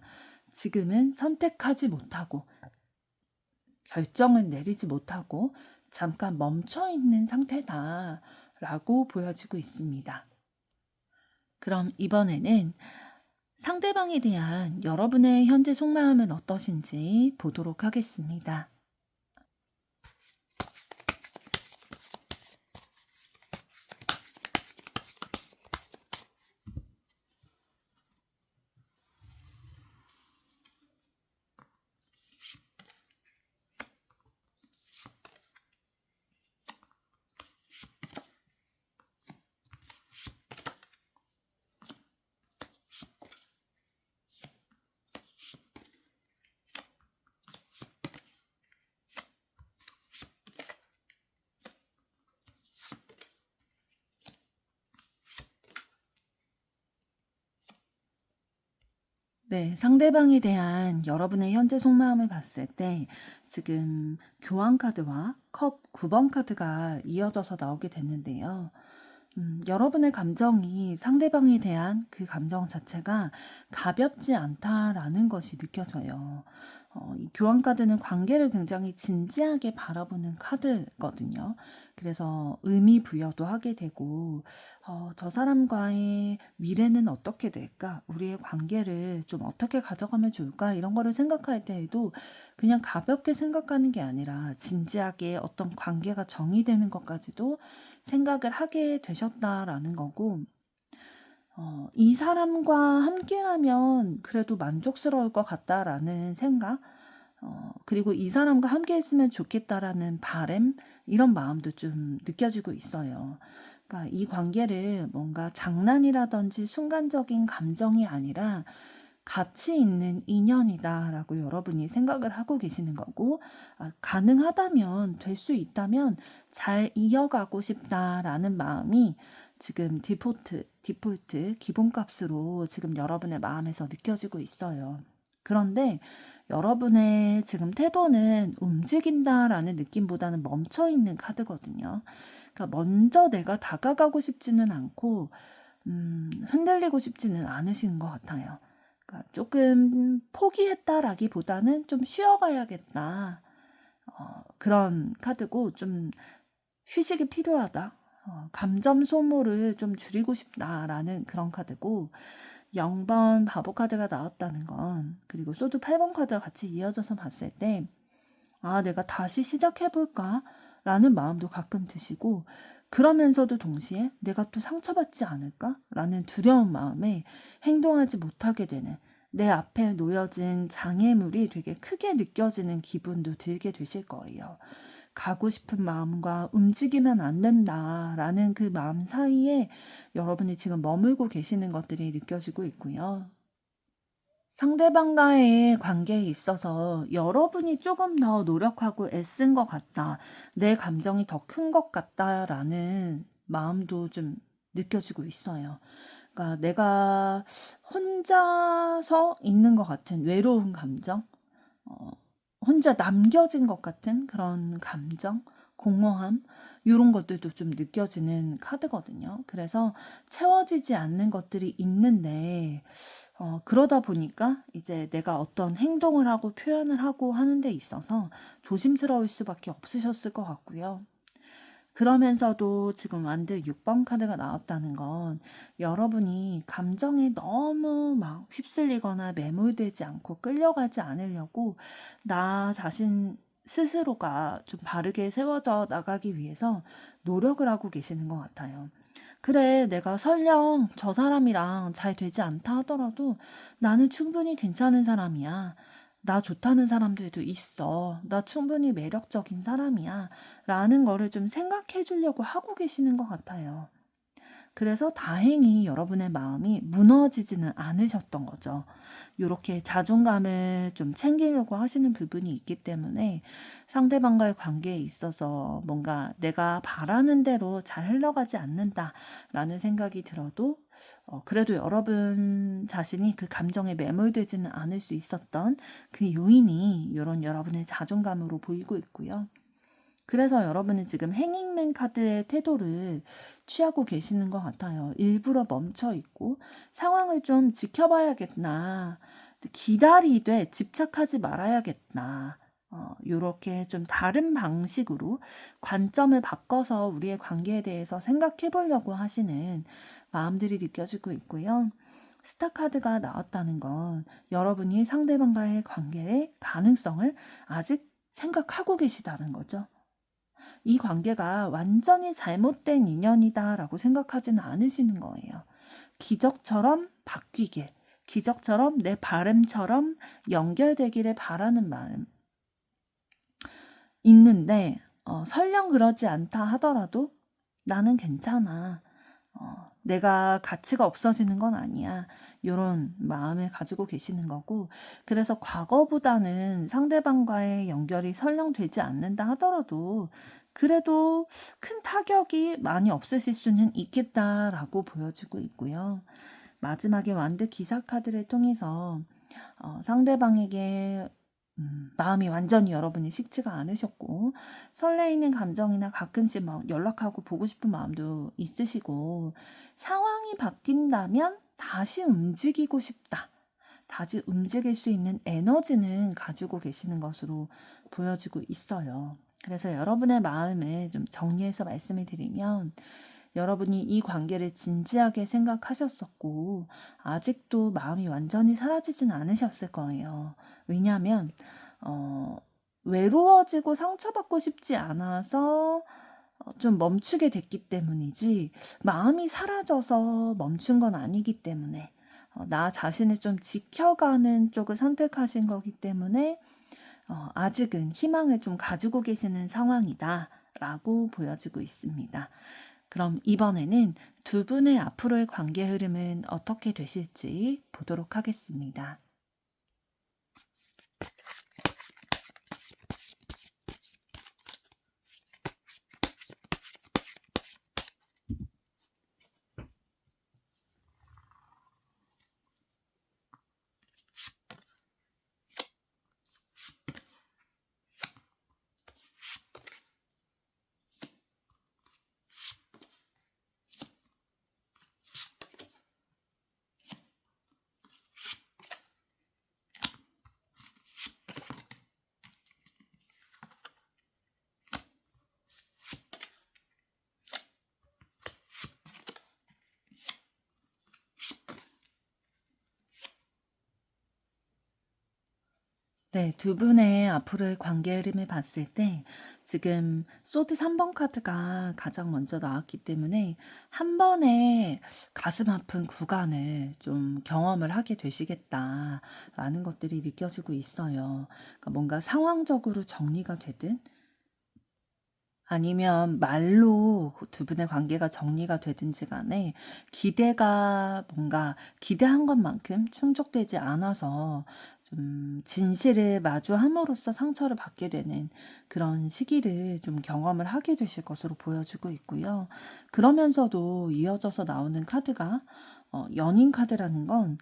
지금은 선택하지 못하고 결정은 내리지 못하고 잠깐 멈춰 있는 상태다라고 보여지고 있습니다. 그럼 이번에는 상대방에 대한 여러분의 현재 속마음은 어떠신지 보도록 하겠습니다. 네, 상대방에 대한 여러분의 현재 속마음을 봤을 때 지금 교환 카드와 컵 9번 카드가 이어져서 나오게 됐는데요. 여러분의 감정이 상대방에 대한 그 감정 자체가 가볍지 않다라는 것이 느껴져요. 이 교환 카드는 관계를 굉장히 진지하게 바라보는 카드거든요. 그래서 의미 부여도 하게 되고, 저 사람과의 미래는 어떻게 될까? 우리의 관계를 좀 어떻게 가져가면 좋을까? 이런 거를 생각할 때에도 그냥 가볍게 생각하는 게 아니라 진지하게 어떤 관계가 정의되는 것까지도 생각을 하게 되셨다라는 거고, 이 사람과 함께라면 그래도 만족스러울 것 같다라는 생각, 그리고 이 사람과 함께 했으면 좋겠다라는 바람, 이런 마음도 좀 느껴지고 있어요. 그러니까 이 관계를 뭔가 장난이라든지 순간적인 감정이 아니라 가치 있는 인연이다라고 여러분이 생각을 하고 계시는 거고, 가능하다면, 될 수 있다면 잘 이어가고 싶다라는 마음이 지금 디폴트, 기본값으로 지금 여러분의 마음에서 느껴지고 있어요. 그런데 여러분의 지금 태도는 움직인다라는 느낌보다는 멈춰있는 카드거든요. 그러니까 먼저 내가 다가가고 싶지는 않고, 흔들리고 싶지는 않으신 것 같아요. 그러니까 조금 포기했다라기보다는 좀 쉬어가야겠다. 그런 카드고 좀 휴식이 필요하다. 감정 소모를 좀 줄이고 싶다라는 그런 카드고 0번 바보 카드가 나왔다는 건 그리고 소드 8번 카드가 같이 이어져서 봤을 때 내가 다시 시작해볼까? 라는 마음도 가끔 드시고 그러면서도 동시에 내가 또 상처받지 않을까? 라는 두려운 마음에 행동하지 못하게 되는 내 앞에 놓여진 장애물이 되게 크게 느껴지는 기분도 들게 되실 거예요. 가고 싶은 마음과 움직이면 안 된다라는 그 마음 사이에 여러분이 지금 머물고 계시는 것들이 느껴지고 있고요. 상대방과의 관계에 있어서 여러분이 조금 더 노력하고 애쓴 것 같다. 내 감정이 더 큰 것 같다라는 마음도 좀 느껴지고 있어요. 그러니까 내가 혼자서 있는 것 같은 외로운 감정, 어, 혼자 남겨진 것 같은 그런 감정, 공허함, 이런 것들도 좀 느껴지는 카드거든요. 그래서 채워지지 않는 것들이 있는데, 그러다 보니까 이제 내가 어떤 행동을 하고 표현을 하고 하는 데 있어서 조심스러울 수밖에 없으셨을 것 같고요. 그러면서도 지금 완드 6번 카드가 나왔다는 건 여러분이 감정에 너무 막 휩쓸리거나 매몰되지 않고 끌려가지 않으려고 나 자신 스스로가 좀 바르게 세워져 나가기 위해서 노력을 하고 계시는 것 같아요. 그래, 내가 설령 저 사람이랑 잘 되지 않다 하더라도 나는 충분히 괜찮은 사람이야. 나 좋다는 사람들도 있어. 나 충분히 매력적인 사람이야. 라는 거를 좀 생각해 주려고 하고 계시는 것 같아요. 그래서 다행히 여러분의 마음이 무너지지는 않으셨던 거죠. 요렇게 자존감을 좀 챙기려고 하시는 부분이 있기 때문에 상대방과의 관계에 있어서 뭔가 내가 바라는 대로 잘 흘러가지 않는다라는 생각이 들어도 그래도 여러분 자신이 그 감정에 매몰되지는 않을 수 있었던 그 요인이 이런 여러분의 자존감으로 보이고 있고요. 그래서 여러분은 지금 행잉맨 카드의 태도를 취하고 계시는 것 같아요. 일부러 멈춰 있고 상황을 좀 지켜봐야겠나, 기다리되 집착하지 말아야겠나, 요렇게 좀 다른 방식으로 관점을 바꿔서 우리의 관계에 대해서 생각해 보려고 하시는 마음들이 느껴지고 있고요. 스타 카드가 나왔다는 건 여러분이 상대방과의 관계의 가능성을 아직 생각하고 계시다는 거죠. 이 관계가 완전히 잘못된 인연이다라고 생각하지는 않으시는 거예요. 기적처럼 바뀌길, 기적처럼 내 바람처럼 연결되기를 바라는 마음 있는데, 설령 그러지 않다 하더라도 나는 괜찮아. 내가 가치가 없어지는 건 아니야. 이런 마음을 가지고 계시는 거고, 그래서 과거보다는 상대방과의 연결이 설령 되지 않는다 하더라도 그래도 큰 타격이 많이 없으실 수는 있겠다라고 보여지고 있고요. 마지막에 완드 기사 카드를 통해서 상대방에게 마음이 완전히 여러분이 식지가 않으셨고 설레이는 감정이나 가끔씩 막 연락하고 보고 싶은 마음도 있으시고 상황이 바뀐다면 다시 움직이고 싶다. 다시 움직일 수 있는 에너지는 가지고 계시는 것으로 보여지고 있어요. 그래서 여러분의 마음을 좀 정리해서 말씀을 드리면 여러분이 이 관계를 진지하게 생각하셨었고 아직도 마음이 완전히 사라지진 않으셨을 거예요. 왜냐하면 외로워지고 상처받고 싶지 않아서 좀 멈추게 됐기 때문이지 마음이 사라져서 멈춘 건 아니기 때문에 나 자신을 좀 지켜가는 쪽을 선택하신 거기 때문에 아직은 희망을 좀 가지고 계시는 상황이다라고 보여지고 있습니다. 그럼 이번에는 두 분의 앞으로의 관계 흐름은 어떻게 되실지 보도록 하겠습니다. 네, 두 분의 앞으로의 관계 흐름을 봤을 때 지금 소드 3번 카드가 가장 먼저 나왔기 때문에 한 번에 가슴 아픈 구간을 좀 경험을 하게 되시겠다라는 것들이 느껴지고 있어요. 그러니까 뭔가 상황적으로 정리가 되든 아니면 말로 두 분의 관계가 정리가 되든지 간에 기대가 뭔가 기대한 것만큼 충족되지 않아서 좀 진실을 마주함으로써 상처를 받게 되는 그런 시기를 좀 경험을 하게 되실 것으로 보여지고 있고요. 그러면서도 이어져서 나오는 카드가 연인 카드라는 건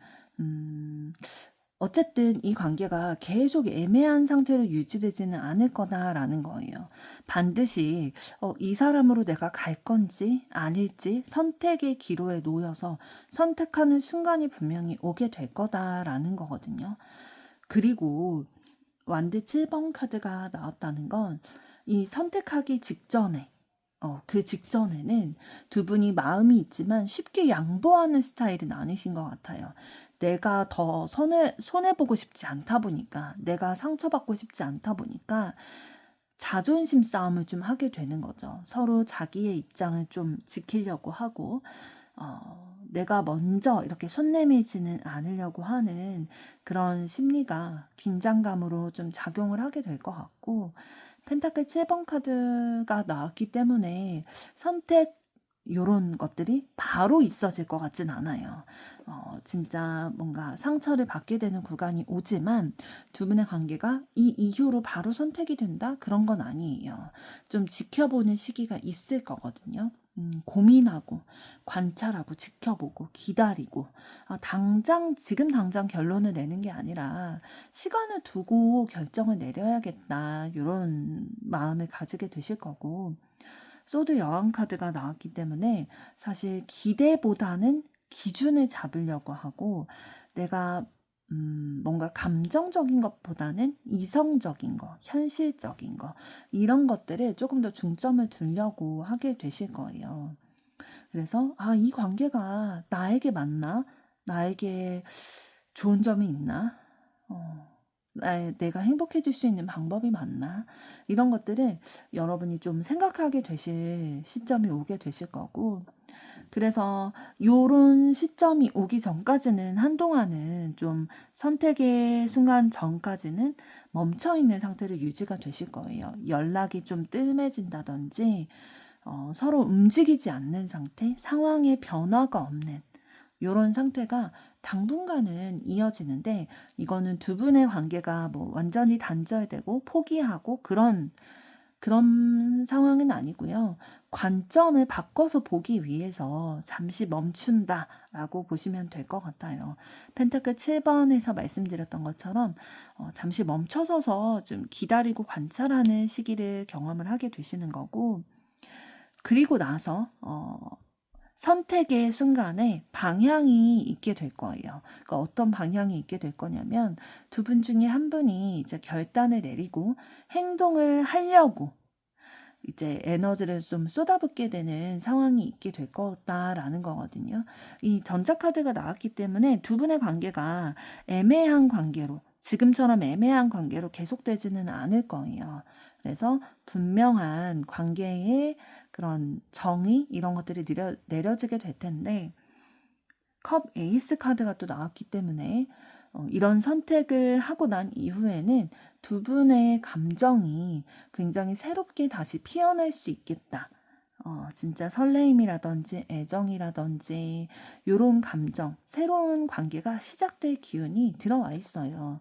어쨌든 이 관계가 계속 애매한 상태로 유지되지는 않을 거다라는 거예요. 반드시 이 사람으로 내가 갈 건지 아닐지 선택의 기로에 놓여서 선택하는 순간이 분명히 오게 될 거다라는 거거든요. 그리고 완드 7번 카드가 나왔다는 건 이 선택하기 직전에 그 직전에는 두 분이 마음이 있지만 쉽게 양보하는 스타일은 아니신 것 같아요. 내가 더 손해보고 싶지 않다 보니까, 내가 상처받고 싶지 않다 보니까 자존심 싸움을 좀 하게 되는 거죠. 서로 자기의 입장을 좀 지키려고 하고, 내가 먼저 이렇게 손 내밀지는 않으려고 하는 그런 심리가 긴장감으로 좀 작용을 하게 될 것 같고, 펜타클 7번 카드가 나왔기 때문에 선택 요런 것들이 바로 있어질 것 같진 않아요. 진짜 뭔가 상처를 받게 되는 구간이 오지만 두 분의 관계가 이 이후로 바로 선택이 된다? 그런 건 아니에요. 좀 지켜보는 시기가 있을 거거든요. 고민하고 관찰하고 지켜보고 기다리고 지금 당장 결론을 내는 게 아니라 시간을 두고 결정을 내려야겠다 이런 마음을 가지게 되실 거고 소드 여왕 카드가 나왔기 때문에 사실 기대보다는 기준을 잡으려고 하고 내가 뭔가 감정적인 것보다는 이성적인 거, 현실적인 거 이런 것들을 조금 더 중점을 두려고 하게 되실 거예요. 그래서 이 관계가 나에게 맞나? 나에게 좋은 점이 있나? 내가 행복해질 수 있는 방법이 맞나? 이런 것들을 여러분이 좀 생각하게 되실 시점이 오게 되실 거고, 그래서 요런 시점이 오기 전까지는 한동안은 좀 선택의 순간 전까지는 멈춰있는 상태로 유지가 되실 거예요. 연락이 좀 뜸해진다든지, 서로 움직이지 않는 상태, 상황의 변화가 없는 요런 상태가 당분간은 이어지는데 이거는 두 분의 관계가 뭐 완전히 단절되고 포기하고 그런 상황은 아니고요. 관점을 바꿔서 보기 위해서 잠시 멈춘다라고 보시면 될 것 같아요. 펜타클 7번에서 말씀드렸던 것처럼 잠시 멈춰서서 좀 기다리고 관찰하는 시기를 경험을 하게 되시는 거고 그리고 나서 선택의 순간에 방향이 있게 될 거예요. 그러니까 어떤 방향이 있게 될 거냐면 두 분 중에 한 분이 이제 결단을 내리고 행동을 하려고 이제 에너지를 좀 쏟아붓게 되는 상황이 있게 될 거다라는 거거든요. 이 전자카드가 나왔기 때문에 두 분의 관계가 애매한 관계로 지금처럼 애매한 관계로 계속되지는 않을 거예요. 그래서 분명한 관계의 그런 정의 이런 것들이 내려지게 될 텐데 컵 에이스 카드가 또 나왔기 때문에 이런 선택을 하고 난 이후에는 두 분의 감정이 굉장히 새롭게 다시 피어날 수 있겠다. 진짜 설레임이라든지 애정이라든지 이런 감정, 새로운 관계가 시작될 기운이 들어와 있어요.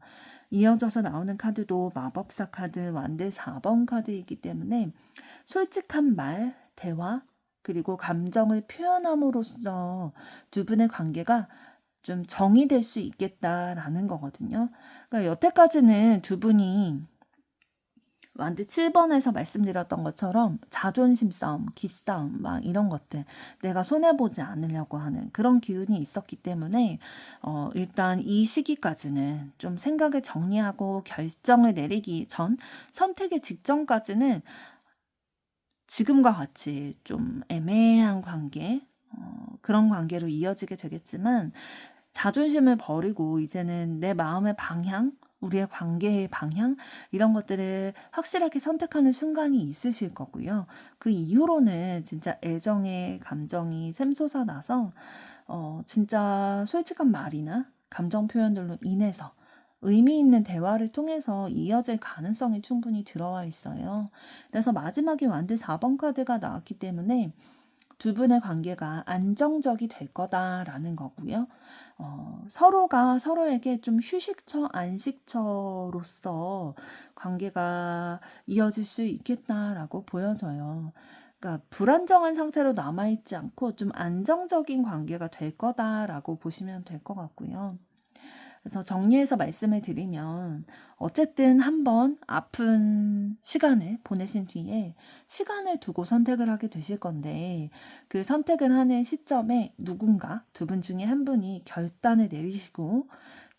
이어져서 나오는 카드도 마법사 카드, 완대 4번 카드이기 때문에 솔직한 말, 대화, 그리고 감정을 표현함으로써 두 분의 관계가 좀 정의될 수 있겠다라는 거거든요. 그러니까 여태까지는 두 분이 완드 7번에서 말씀드렸던 것처럼 자존심 싸움, 기싸움 막 이런 것들 내가 손해보지 않으려고 하는 그런 기운이 있었기 때문에 일단 이 시기까지는 좀 생각을 정리하고 결정을 내리기 전 선택의 직전까지는 지금과 같이 좀 애매한 관계 그런 관계로 이어지게 되겠지만 자존심을 버리고 이제는 내 마음의 방향, 우리의 관계의 방향 이런 것들을 확실하게 선택하는 순간이 있으실 거고요. 그 이후로는 진짜 애정의 감정이 샘솟아 나서 진짜 솔직한 말이나 감정 표현들로 인해서 의미 있는 대화를 통해서 이어질 가능성이 충분히 들어와 있어요. 그래서 마지막에 완드 4번 카드가 나왔기 때문에 두 분의 관계가 안정적이 될 거다라는 거고요. 서로가 서로에게 좀 휴식처, 안식처로서 관계가 이어질 수 있겠다라고 보여져요. 그러니까 불안정한 상태로 남아있지 않고 좀 안정적인 관계가 될 거다라고 보시면 될 것 같고요. 그래서 정리해서 말씀을 드리면 어쨌든 한번 아픈 시간을 보내신 뒤에 시간을 두고 선택을 하게 되실 건데 그 선택을 하는 시점에 누군가 두 분 중에 한 분이 결단을 내리시고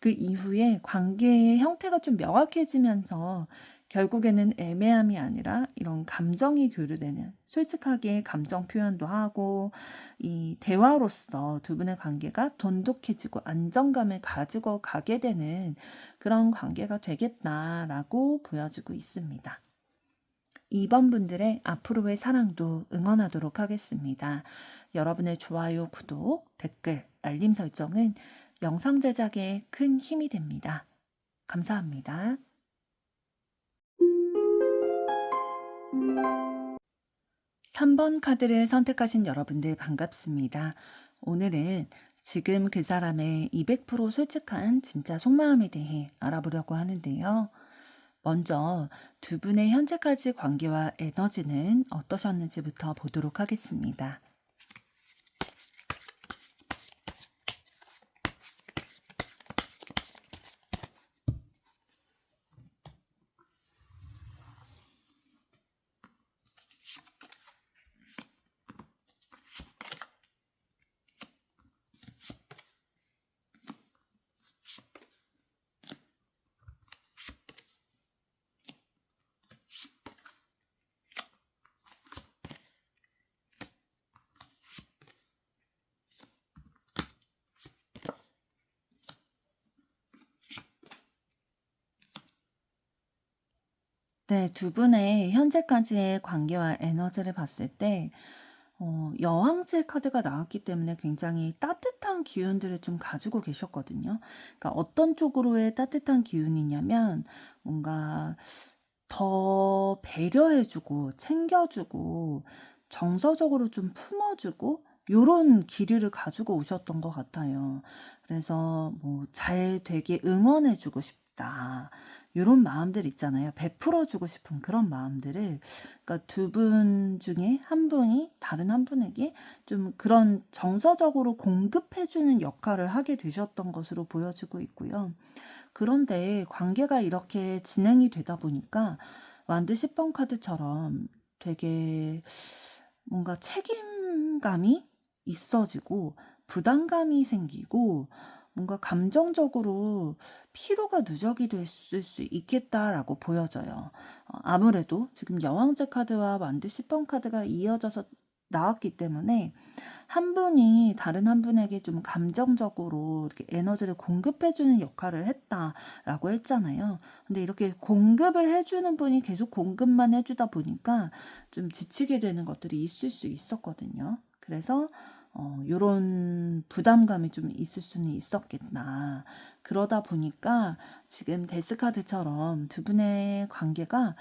그 이후에 관계의 형태가 좀 명확해지면서 결국에는 애매함이 아니라 이런 감정이 교류되는 솔직하게 감정 표현도 하고 이 대화로서 두 분의 관계가 돈독해지고 안정감을 가지고 가게 되는 그런 관계가 되겠다라고 보여지고 있습니다. 2번 분들의 앞으로의 사랑도 응원하도록 하겠습니다. 여러분의 좋아요, 구독, 댓글, 알림 설정은 영상 제작에 큰 힘이 됩니다. 감사합니다. 3번 카드를 선택하신 여러분들 반갑습니다. 오늘은 지금 그 사람의 200% 솔직한 진짜 속마음에 대해 알아보려고 하는데요. 먼저 두 분의 현재까지 관계와 에너지는 어떠셨는지부터 보도록 하겠습니다. 네, 두 분의 현재까지의 관계와 에너지를 봤을 때 여왕제 카드가 나왔기 때문에 굉장히 따뜻한 기운들을 좀 가지고 계셨거든요. 그러니까 어떤 쪽으로의 따뜻한 기운이냐면 뭔가 더 배려해주고 챙겨주고 정서적으로 좀 품어주고 요런 기류를 가지고 오셨던 것 같아요. 그래서 뭐 잘 되게 응원해주고 싶다. 요런 마음들 있잖아요. 베풀어주고 싶은 그런 마음들을 그러니까 두 분 중에 한 분이 다른 한 분에게 좀 그런 정서적으로 공급해주는 역할을 하게 되셨던 것으로 보여지고 있고요. 그런데 관계가 이렇게 진행이 되다 보니까 완드 10번 카드처럼 되게 뭔가 책임감이 있어지고 부담감이 생기고 뭔가 감정적으로 피로가 누적이 됐을 수 있겠다라고 보여져요. 아무래도 지금 여왕제 카드와 완드 10번 카드가 이어져서 나왔기 때문에 한 분이 다른 한 분에게 좀 감정적으로 이렇게 에너지를 공급해주는 역할을 했다라고 했잖아요. 근데 이렇게 공급을 해주는 분이 계속 공급만 해주다 보니까 좀 지치게 되는 것들이 있을 수 있었거든요. 그래서 요런 부담감이 좀 있을 수는 있었겠다. 그러다 보니까 지금 데스카드처럼 두 분의 관계가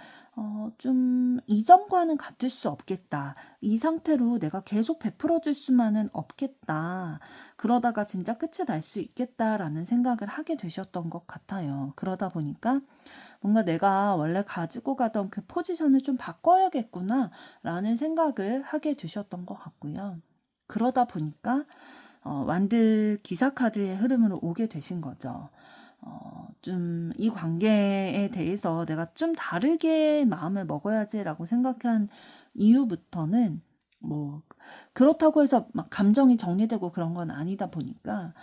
좀 이전과는 같을 수 없겠다. 이 상태로 내가 계속 베풀어 줄 수만은 없겠다. 그러다가 진짜 끝이 날 수 있겠다라는 생각을 하게 되셨던 것 같아요. 그러다 보니까 뭔가 내가 원래 가지고 가던 그 포지션을 좀 바꿔야겠구나 라는 생각을 하게 되셨던 것 같고요. 그러다 보니까 완드 기사 카드의 흐름으로 오게 되신 거죠. 좀 이 관계에 대해서 내가 좀 다르게 마음을 먹어야지라고 생각한 이후부터는 뭐 그렇다고 해서 막 감정이 정리되고 그런 건 아니다 보니까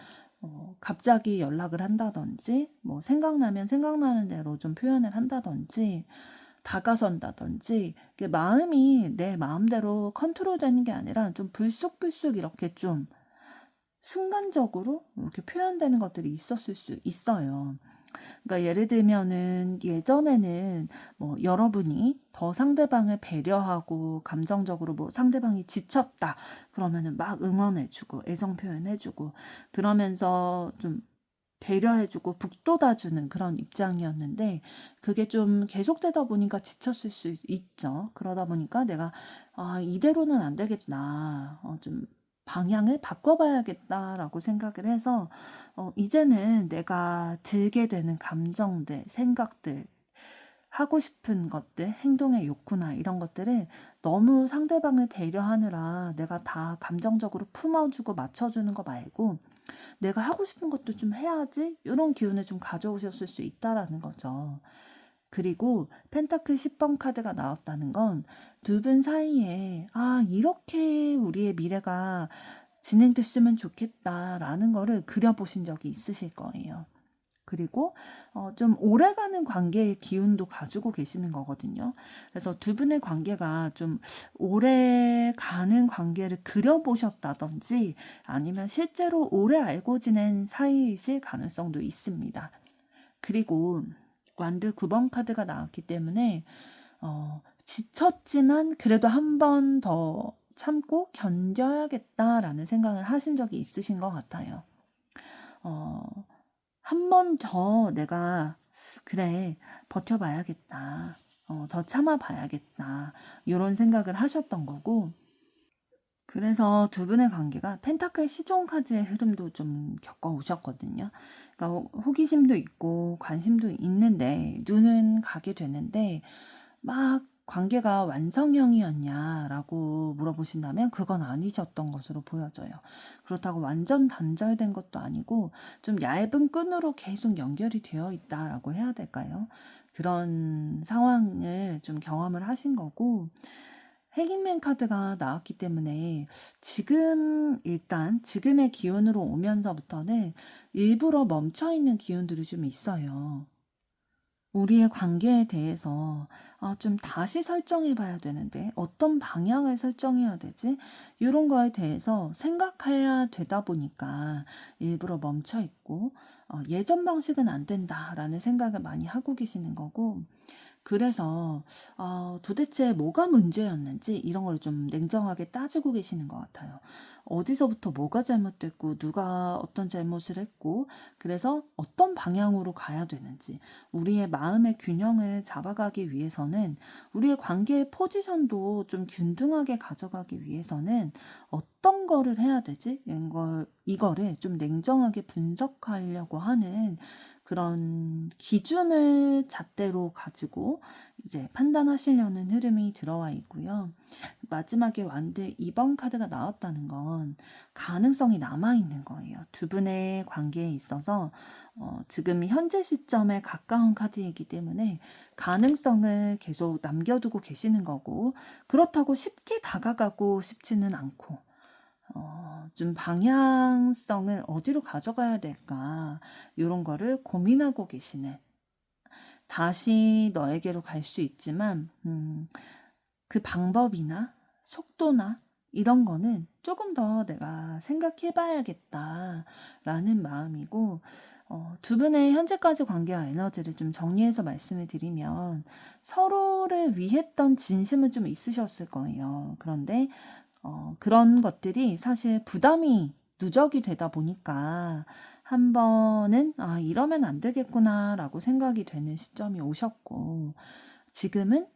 갑자기 연락을 한다든지 뭐 생각나면 생각나는 대로 좀 표현을 한다든지 다가선다든지 마음이 내 마음대로 컨트롤되는 게 아니라 좀 불쑥불쑥 이렇게 좀 순간적으로 이렇게 표현되는 것들이 있었을 수 있어요. 그러니까 예를 들면은 예전에는 뭐 여러분이 더 상대방을 배려하고 감정적으로 뭐 상대방이 지쳤다 그러면은 막 응원해주고 애정 표현해주고 그러면서 좀 배려해주고 북돋아주는 그런 입장이었는데 그게 좀 계속되다 보니까 지쳤을 수 있죠. 그러다 보니까 내가 이대로는 안 되겠다. 좀 방향을 바꿔봐야겠다라고 생각을 해서 이제는 내가 들게 되는 감정들, 생각들, 하고 싶은 것들, 행동의 욕구나 이런 것들을 너무 상대방을 배려하느라 내가 다 감정적으로 품어주고 맞춰주는 거 말고 내가 하고 싶은 것도 좀 해야지 이런 기운을 좀 가져오셨을 수 있다라는 거죠. 그리고 펜타클 10번 카드가 나왔다는 건 두 분 사이에 이렇게 우리의 미래가 진행됐으면 좋겠다라는 거를 그려보신 적이 있으실 거예요. 그리고 좀 오래가는 관계의 기운도 가지고 계시는 거거든요. 그래서 두 분의 관계가 좀 오래가는 관계를 그려보셨다든지 아니면 실제로 오래 알고 지낸 사이이실 가능성도 있습니다. 그리고 완드 9번 카드가 나왔기 때문에 지쳤지만 그래도 한 번 더 참고 견뎌야겠다라는 생각을 하신 적이 있으신 것 같아요. 한 번 더 내가 그래 버텨봐야겠다. 더 참아봐야겠다. 이런 생각을 하셨던 거고, 그래서 두 분의 관계가 펜타클 시종 카드의 흐름도 좀 겪어오셨거든요. 그러니까 호기심도 있고 관심도 있는데 눈은 가게 되는데 막 관계가 완성형이었냐라고 물어보신다면 그건 아니셨던 것으로 보여져요. 그렇다고 완전 단절된 것도 아니고 좀 얇은 끈으로 계속 연결이 되어 있다라고 해야 될까요? 그런 상황을 좀 경험을 하신 거고, 핵인맨 카드가 나왔기 때문에 지금 일단 지금의 기운으로 오면서부터는 일부러 멈춰있는 기운들이 좀 있어요. 우리의 관계에 대해서 좀 다시 설정해 봐야 되는데 어떤 방향을 설정해야 되지? 이런 거에 대해서 생각해야 되다 보니까 일부러 멈춰 있고 예전 방식은 안 된다라는 생각을 많이 하고 계시는 거고, 그래서 도대체 뭐가 문제였는지 이런 걸 좀 냉정하게 따지고 계시는 것 같아요. 어디서부터 뭐가 잘못됐고 누가 어떤 잘못을 했고 그래서 어떤 방향으로 가야 되는지, 우리의 마음의 균형을 잡아가기 위해서는 우리의 관계의 포지션도 좀 균등하게 가져가기 위해서는 어떤 거를 해야 되지? 이거를 좀 냉정하게 분석하려고 하는 그런 기준을 잣대로 가지고 이제 판단하시려는 흐름이 들어와 있고요. 마지막에 완드 2번 카드가 나왔다는 건 가능성이 남아있는 거예요. 두 분의 관계에 있어서 지금 현재 시점에 가까운 카드이기 때문에 가능성을 계속 남겨두고 계시는 거고, 그렇다고 쉽게 다가가고 싶지는 않고 좀 방향성을 어디로 가져가야 될까 이런 거를 고민하고 계시는, 다시 너에게로 갈 수 있지만 그 방법이나 속도나 이런 거는 조금 더 내가 생각해 봐야겠다라는 마음이고, 두 분의 현재까지 관계와 에너지를 좀 정리해서 말씀을 드리면 서로를 위했던 진심은 좀 있으셨을 거예요. 그런데 그런 것들이 사실 부담이 누적이 되다 보니까 한 번은 이러면 안 되겠구나라고 생각이 되는 시점이 오셨고, 지금은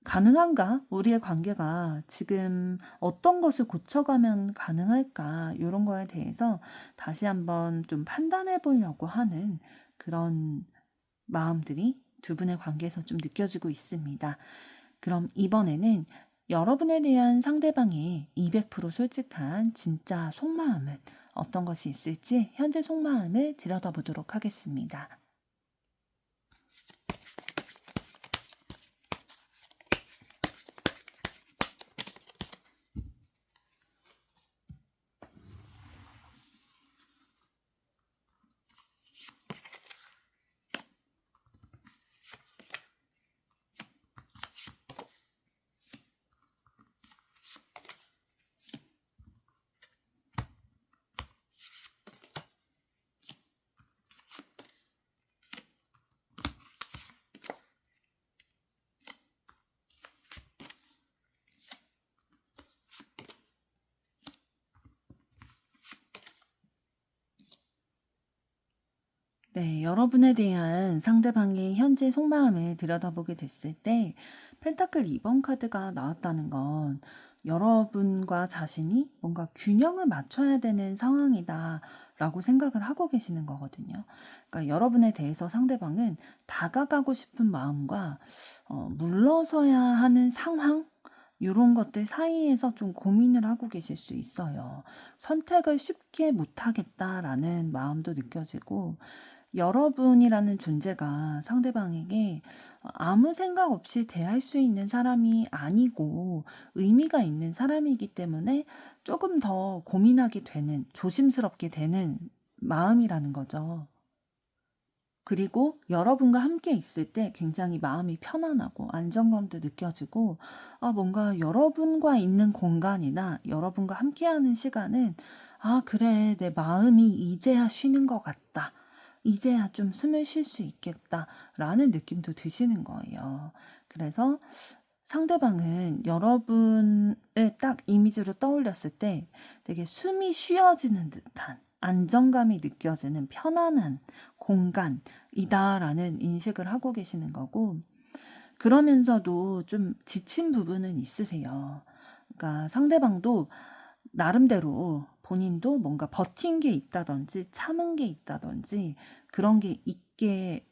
가능한가? 우리의 관계가 지금 어떤 것을 고쳐가면 가능할까? 이런 거에 대해서 다시 한번 좀 판단해 보려고 하는 그런 마음들이 두 분의 관계에서 좀 느껴지고 있습니다. 그럼 이번에는 여러분에 대한 상대방의 200% 솔직한 진짜 속마음은 어떤 것이 있을지 현재 속마음을 들여다보도록 하겠습니다. 네, 여러분에 대한 상대방의 현재 속마음을 들여다보게 됐을 때 펜타클 2번 카드가 나왔다는 건 여러분과 자신이 뭔가 균형을 맞춰야 되는 상황이다 라고 생각을 하고 계시는 거거든요. 그러니까 여러분에 대해서 상대방은 다가가고 싶은 마음과 물러서야 하는 상황, 이런 것들 사이에서 좀 고민을 하고 계실 수 있어요. 선택을 쉽게 못하겠다라는 마음도 느껴지고, 여러분이라는 존재가 상대방에게 아무 생각 없이 대할 수 있는 사람이 아니고 의미가 있는 사람이기 때문에 조금 더 고민하게 되는, 조심스럽게 되는 마음이라는 거죠. 그리고 여러분과 함께 있을 때 굉장히 마음이 편안하고 안정감도 느껴지고, 뭔가 여러분과 있는 공간이나 여러분과 함께하는 시간은 그래, 내 마음이 이제야 쉬는 것 같다. 이제야 좀 숨을 쉴 수 있겠다. 라는 느낌도 드시는 거예요. 그래서 상대방은 여러분을 딱 이미지로 떠올렸을 때 되게 숨이 쉬어지는 듯한 안정감이 느껴지는 편안한 공간이다라는 인식을 하고 계시는 거고, 그러면서도 좀 지친 부분은 있으세요. 그러니까 상대방도 나름대로 본인도 뭔가 버틴 게 있다든지 참은 게 있다든지 그런 게 있게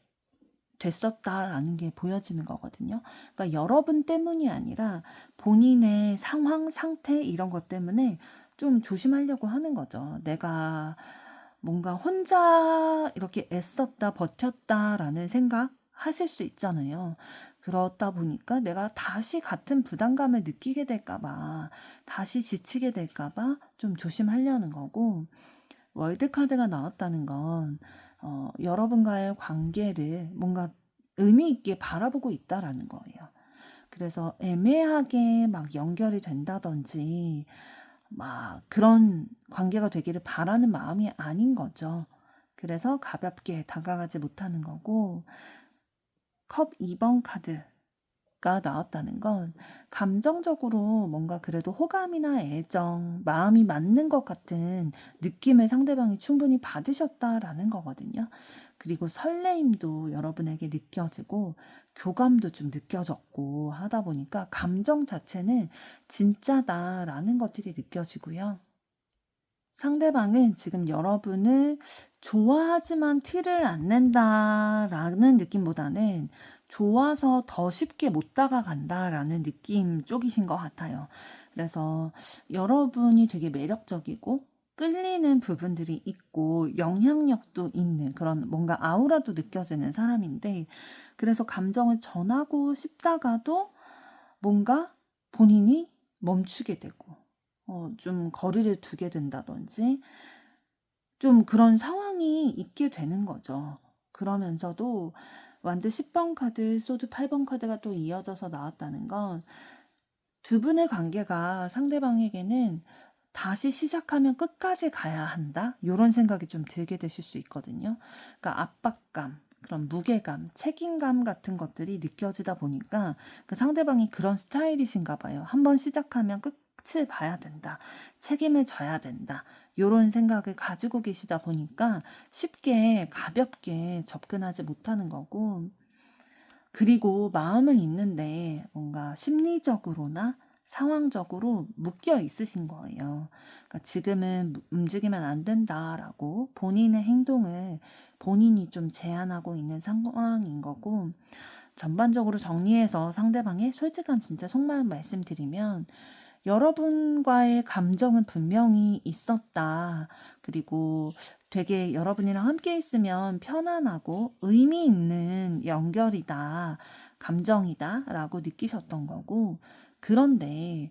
됐었다라는 게 보여지는 거거든요. 그러니까 여러분 때문이 아니라 본인의 상황, 상태 이런 것 때문에 좀 조심하려고 하는 거죠. 내가 뭔가 혼자 이렇게 애썼다, 버텼다라는 생각 하실 수 있잖아요. 그렇다 보니까 내가 다시 같은 부담감을 느끼게 될까봐, 다시 지치게 될까봐 좀 조심하려는 거고, 월드카드가 나왔다는 건 여러분과의 관계를 뭔가 의미 있게 바라보고 있다라는 거예요. 그래서 애매하게 막 연결이 된다든지 막 그런 관계가 되기를 바라는 마음이 아닌 거죠. 그래서 가볍게 다가가지 못하는 거고, 컵 2번 카드가 나왔다는 건 감정적으로 뭔가 그래도 호감이나 애정, 마음이 맞는 것 같은 느낌을 상대방이 충분히 받으셨다라는 거거든요. 그리고 설레임도 여러분에게 느껴지고 교감도 좀 느껴졌고 하다 보니까 감정 자체는 진짜다라는 것들이 느껴지고요. 상대방은 지금 여러분을 좋아하지만 티를 안 낸다라는 느낌보다는 좋아서 더 쉽게 못 다가간다라는 느낌 쪽이신 것 같아요. 그래서 여러분이 되게 매력적이고 끌리는 부분들이 있고 영향력도 있는 그런 뭔가 아우라도 느껴지는 사람인데, 그래서 감정을 전하고 싶다가도 뭔가 본인이 멈추게 되고 좀 거리를 두게 된다든지 좀 그런 상황이 있게 되는 거죠. 그러면서도 완드 10번 카드, 소드 8번 카드가 또 이어져서 나왔다는 건 두 분의 관계가 상대방에게는 다시 시작하면 끝까지 가야 한다? 요런 생각이 좀 들게 되실 수 있거든요. 그러니까 압박감, 그런 무게감, 책임감 같은 것들이 느껴지다 보니까 그 상대방이 그런 스타일이신가 봐요. 한번 시작하면 끝을 봐야 된다. 책임을 져야 된다. 요런 생각을 가지고 계시다 보니까 쉽게 가볍게 접근하지 못하는 거고, 그리고 마음은 있는데 뭔가 심리적으로나 상황적으로 묶여 있으신 거예요. 그러니까 지금은 움직이면 안 된다라고 본인의 행동을 본인이 좀 제한하고 있는 상황인 거고, 전반적으로 정리해서 상대방의 솔직한 진짜 속마음 말씀드리면, 여러분과의 감정은 분명히 있었다. 그리고 되게 여러분이랑 함께 있으면 편안하고 의미 있는 연결이다. 감정이다. 라고 느끼셨던 거고. 그런데,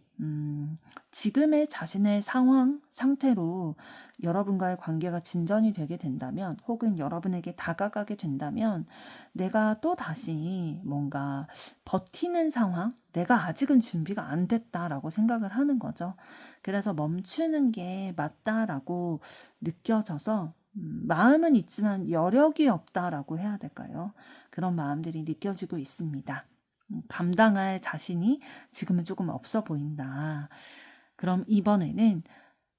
지금의 자신의 상황, 상태로 여러분과의 관계가 진전이 되게 된다면, 혹은 여러분에게 다가가게 된다면, 내가 또 다시 뭔가 버티는 상황, 내가 아직은 준비가 안 됐다라고 생각을 하는 거죠. 그래서 멈추는 게 맞다라고 느껴져서 마음은 있지만 여력이 없다라고 해야 될까요? 그런 마음들이 느껴지고 있습니다. 감당할 자신이 지금은 조금 없어 보인다. 그럼 이번에는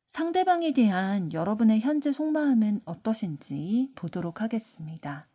상대방에 대한 여러분의 현재 속마음은 어떠신지 보도록 하겠습니다.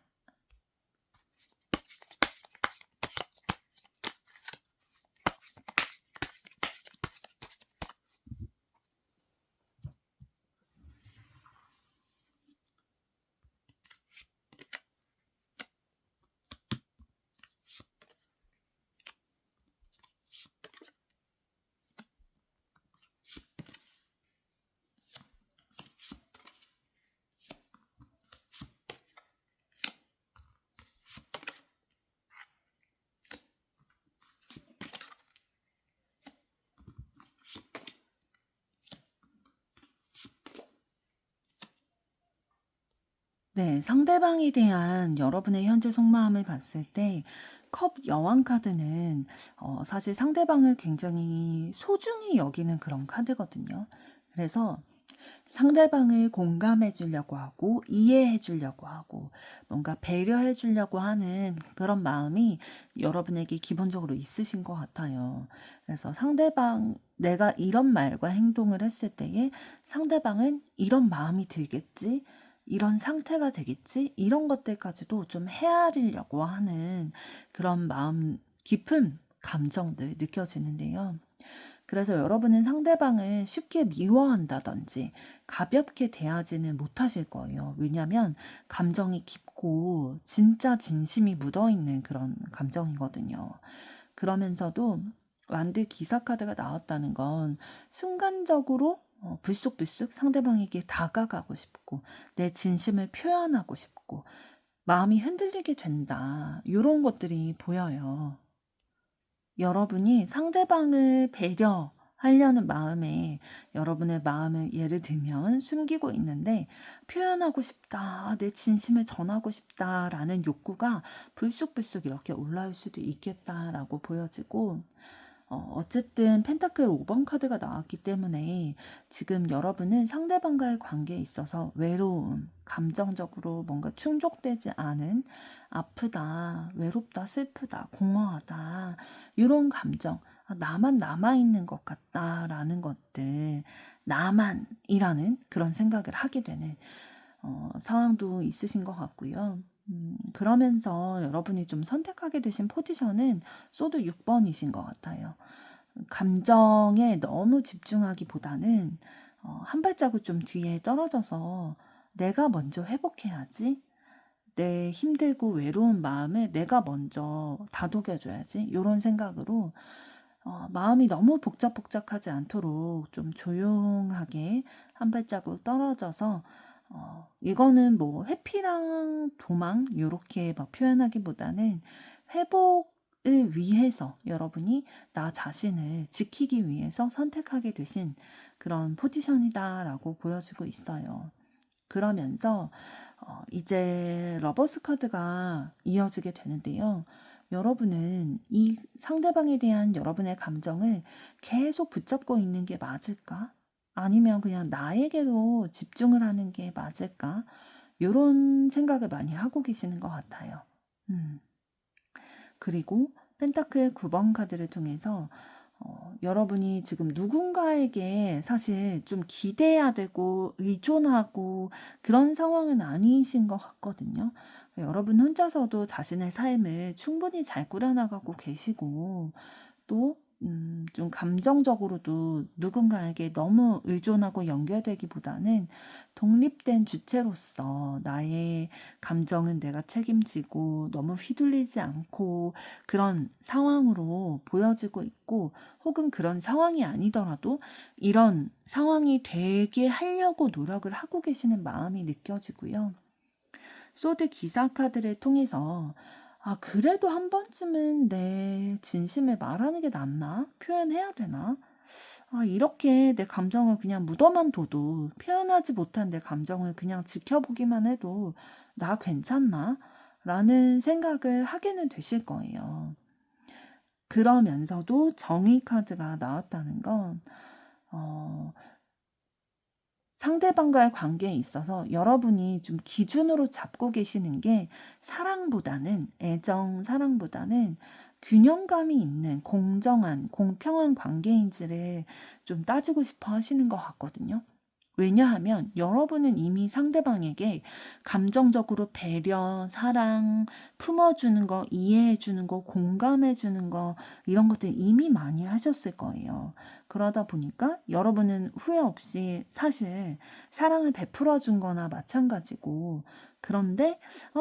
네, 상대방에 대한 여러분의 현재 속마음을 봤을 때, 컵 여왕 카드는 사실 상대방을 굉장히 소중히 여기는 그런 카드거든요. 그래서 상대방을 공감해 주려고 하고, 이해해 주려고 하고, 뭔가 배려해 주려고 하는 그런 마음이 여러분에게 기본적으로 있으신 것 같아요. 그래서 내가 이런 말과 행동을 했을 때에 상대방은 이런 마음이 들겠지, 이런 상태가 되겠지, 이런 것들까지도 좀 헤아리려고 하는 그런 마음 깊은 감정들 느껴지는데요. 그래서 여러분은 상대방을 쉽게 미워한다든지 가볍게 대하지는 못하실 거예요. 왜냐하면 감정이 깊고 진짜 진심이 묻어있는 그런 감정이거든요. 그러면서도 완드 기사 카드가 나왔다는 건 순간적으로 불쑥불쑥 상대방에게 다가가고 싶고 내 진심을 표현하고 싶고 마음이 흔들리게 된다. 이런 것들이 보여요. 여러분이 상대방을 배려하려는 마음에 여러분의 마음을 예를 들면 숨기고 있는데 표현하고 싶다, 내 진심을 전하고 싶다라는 욕구가 불쑥불쑥 이렇게 올라올 수도 있겠다라고 보여지고 어쨌든 펜타클 5번 카드가 나왔기 때문에 지금 여러분은 상대방과의 관계에 있어서 외로움, 감정적으로 뭔가 충족되지 않은 아프다, 외롭다, 슬프다, 공허하다 이런 감정, 나만 남아있는 것 같다라는 것들, 나만이라는 그런 생각을 하게 되는 상황도 있으신 것 같고요. 그러면서 여러분이 좀 선택하게 되신 포지션은 소드 6번이신 것 같아요. 감정에 너무 집중하기보다는 한 발자국 좀 뒤에 떨어져서 내가 먼저 회복해야지. 내 힘들고 외로운 마음을 내가 먼저 다독여줘야지. 이런 생각으로 마음이 너무 복잡복잡하지 않도록 좀 조용하게 한 발자국 떨어져서 이거는 뭐 회피랑 도망 요렇게 막 표현하기보다는 회복을 위해서 여러분이 나 자신을 지키기 위해서 선택하게 되신 그런 포지션이다라고 보여주고 있어요. 그러면서 이제 러버스 카드가 이어지게 되는데요. 여러분은 이 상대방에 대한 여러분의 감정을 계속 붙잡고 있는 게 맞을까? 아니면 그냥 나에게로 집중을 하는 게 맞을까? 이런 생각을 많이 하고 계시는 것 같아요. 그리고 펜타클 9번 카드를 통해서 여러분이 지금 누군가에게 사실 좀 기대야 되고 의존하고 그런 상황은 아니신 것 같거든요. 여러분 혼자서도 자신의 삶을 충분히 잘 꾸려나가고 계시고 또 좀 감정적으로도 누군가에게 너무 의존하고 연결되기보다는 독립된 주체로서 나의 감정은 내가 책임지고 너무 휘둘리지 않고 그런 상황으로 보여지고 있고 혹은 그런 상황이 아니더라도 이런 상황이 되게 하려고 노력을 하고 계시는 마음이 느껴지고요. 소드 기사 카드를 통해서 그래도 한 번쯤은 내 진심을 말하는 게 낫나? 표현해야 되나? 이렇게 내 감정을 그냥 묻어만 둬도 표현하지 못한 내 감정을 그냥 지켜보기만 해도 나 괜찮나? 라는 생각을 하게는 되실 거예요. 그러면서도 정의 카드가 나왔다는 건 상대방과의 관계에 있어서 여러분이 좀 기준으로 잡고 계시는 게 사랑보다는 애정, 사랑보다는 균형감이 있는 공정한, 공평한 관계인지를 좀 따지고 싶어 하시는 것 같거든요. 왜냐하면 여러분은 이미 상대방에게 감정적으로 배려, 사랑, 품어주는 거, 이해해주는 거, 공감해주는 거, 이런 것들 이미 많이 하셨을 거예요. 그러다 보니까 여러분은 후회 없이 사실 사랑을 베풀어 준 거나 마찬가지고, 그런데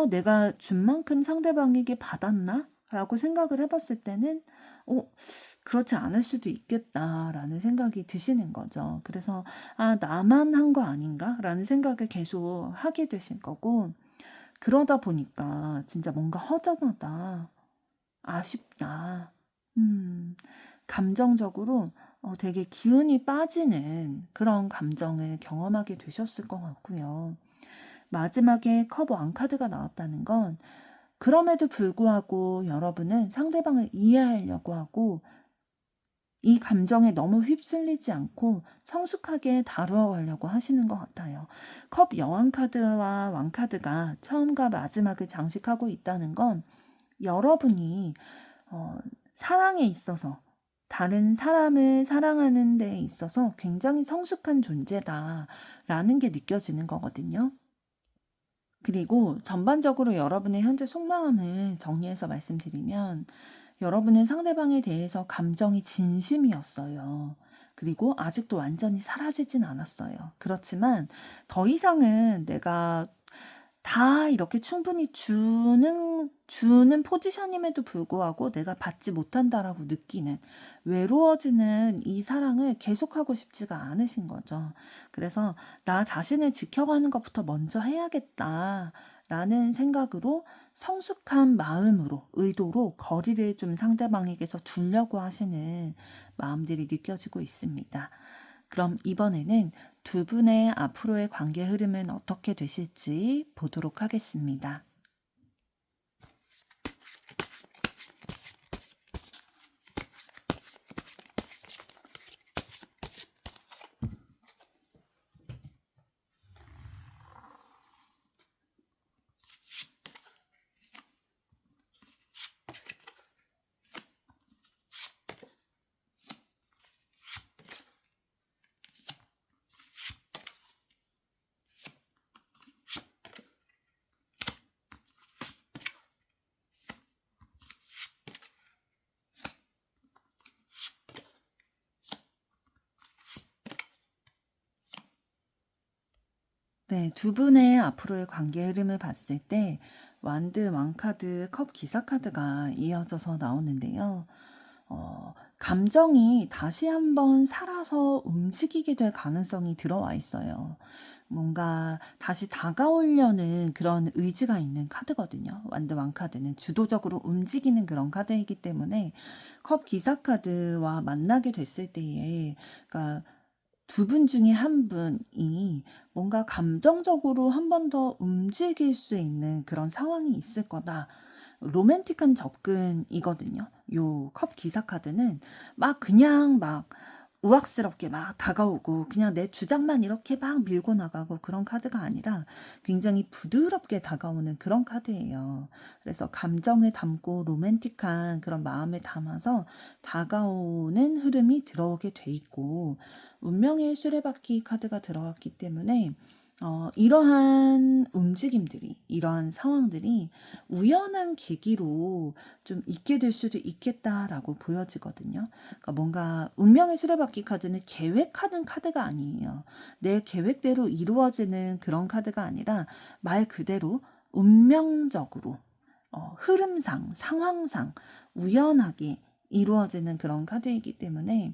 내가 준 만큼 상대방에게 받았나? 라고 생각을 해봤을 때는 그렇지 않을 수도 있겠다라는 생각이 드시는 거죠. 그래서 나만 한 거 아닌가? 라는 생각을 계속 하게 되신 거고, 그러다 보니까 진짜 뭔가 허전하다, 아쉽다, 감정적으로 되게 기운이 빠지는 그런 감정을 경험하게 되셨을 것 같고요. 마지막에 컵 왕카드가 나왔다는 건 그럼에도 불구하고 여러분은 상대방을 이해하려고 하고 이 감정에 너무 휩쓸리지 않고 성숙하게 다루어 가려고 하시는 것 같아요. 컵 여왕 카드와 왕 카드가 처음과 마지막을 장식하고 있다는 건 여러분이 사랑에 있어서 다른 사람을 사랑하는 데 있어서 굉장히 성숙한 존재다라는 게 느껴지는 거거든요. 그리고 전반적으로 여러분의 현재 속마음을 정리해서 말씀드리면 여러분은 상대방에 대해서 감정이 진심이었어요. 그리고 아직도 완전히 사라지진 않았어요. 그렇지만 더 이상은 내가 다 이렇게 충분히 주는 포지션임에도 불구하고 내가 받지 못한다라고 느끼는, 외로워지는 이 사랑을 계속하고 싶지가 않으신 거죠. 그래서 나 자신을 지켜가는 것부터 먼저 해야겠다라는 생각으로, 성숙한 마음으로, 의도로 거리를 좀 상대방에게서 두려고 하시는 마음들이 느껴지고 있습니다. 그럼 이번에는 두 분의 앞으로의 관계 흐름은 어떻게 되실지 보도록 하겠습니다. 네, 두 분의 앞으로의 관계 흐름을 봤을 때 완드, 왕카드, 컵 기사 카드가 이어져서 나오는데요. 감정이 다시 한번 살아서 움직이게 될 가능성이 들어와 있어요. 뭔가 다시 다가오려는 그런 의지가 있는 카드거든요. 완드 왕카드는 주도적으로 움직이는 그런 카드이기 때문에 컵 기사 카드와 만나게 됐을 때에, 그러니까 두 분 중에 한 분이 뭔가 감정적으로 한 번 더 움직일 수 있는 그런 상황이 있을 거다. 로맨틱한 접근이거든요. 요 컵 기사 카드는 막 그냥 막 우악스럽게 막 다가오고 그냥 내 주장만 이렇게 막 밀고 나가고 그런 카드가 아니라 굉장히 부드럽게 다가오는 그런 카드예요. 그래서 감정을 담고 로맨틱한 그런 마음을 담아서 다가오는 흐름이 들어오게 돼 있고, 운명의 수레바퀴 카드가 들어왔기 때문에 이러한 움직임들이, 이러한 상황들이 우연한 계기로 좀 있게 될 수도 있겠다라고 보여지거든요. 그러니까 뭔가 운명의 수레바퀴 카드는 계획하는 카드가 아니에요. 내 계획대로 이루어지는 그런 카드가 아니라 말 그대로 운명적으로, 흐름상, 상황상 우연하게 이루어지는 그런 카드이기 때문에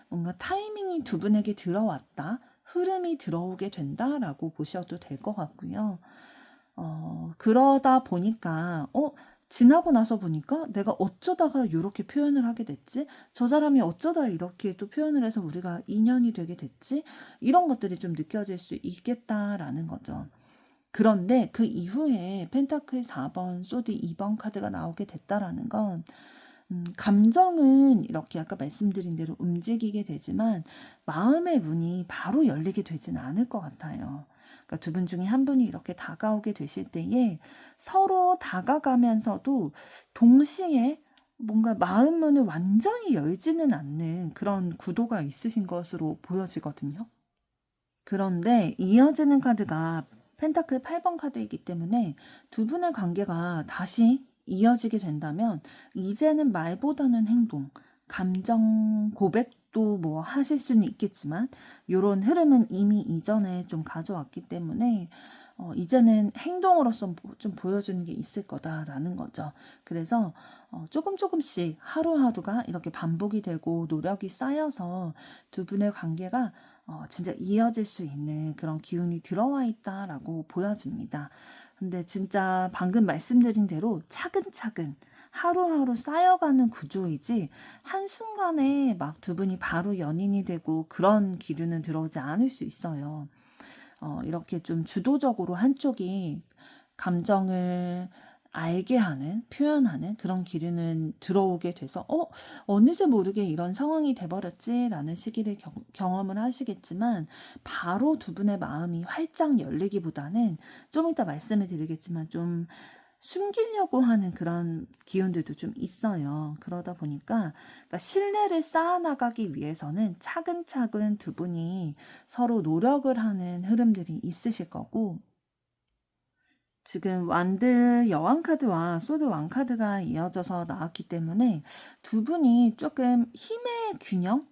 뭔가 타이밍이 두 분에게 들어왔다, 흐름이 들어오게 된다라고 보셔도 될 것 같고요. 그러다 보니까 지나고 나서 보니까 내가 어쩌다가 이렇게 표현을 하게 됐지? 저 사람이 어쩌다 이렇게 또 표현을 해서 우리가 인연이 되게 됐지? 이런 것들이 좀 느껴질 수 있겠다라는 거죠. 그런데 그 이후에 펜타클 4번, 소디 2번 카드가 나오게 됐다라는 건, 감정은 이렇게 아까 말씀드린 대로 움직이게 되지만 마음의 문이 바로 열리게 되지는 않을 것 같아요. 그러니까 두 분 중에 한 분이 이렇게 다가오게 되실 때에 서로 다가가면서도 동시에 뭔가 마음 문을 완전히 열지는 않는 그런 구도가 있으신 것으로 보여지거든요. 그런데 이어지는 카드가 펜타클 8번 카드이기 때문에 두 분의 관계가 다시 이어지게 된다면 이제는 말보다는 행동, 감정 고백도 뭐 하실 수는 있겠지만 요런 흐름은 이미 이전에 좀 가져왔기 때문에 이제는 행동으로서 좀 보여주는 게 있을 거다라는 거죠. 그래서 조금씩 하루하루가 이렇게 반복이 되고 노력이 쌓여서 두 분의 관계가 진짜 이어질 수 있는 그런 기운이 들어와 있다라고 보여집니다. 근데 진짜 방금 말씀드린 대로 차근차근 하루하루 쌓여가는 구조이지 한순간에 막 두 분이 바로 연인이 되고 그런 기류는 들어오지 않을 수 있어요. 이렇게 좀 주도적으로 한쪽이 감정을 알게 하는, 표현하는 그런 기류는 들어오게 돼서 어느새 모르게 이런 상황이 돼버렸지라는 시기를 경험을 하시겠지만, 바로 두 분의 마음이 활짝 열리기보다는 좀 이따 말씀을 드리겠지만 좀 숨기려고 하는 그런 기운들도 좀 있어요. 그러다 보니까, 그러니까 신뢰를 쌓아나가기 위해서는 차근차근 두 분이 서로 노력을 하는 흐름들이 있으실 거고, 지금 완드 여왕 카드와 소드 왕 카드가 이어져서 나왔기 때문에 두 분이 조금 힘의 균형?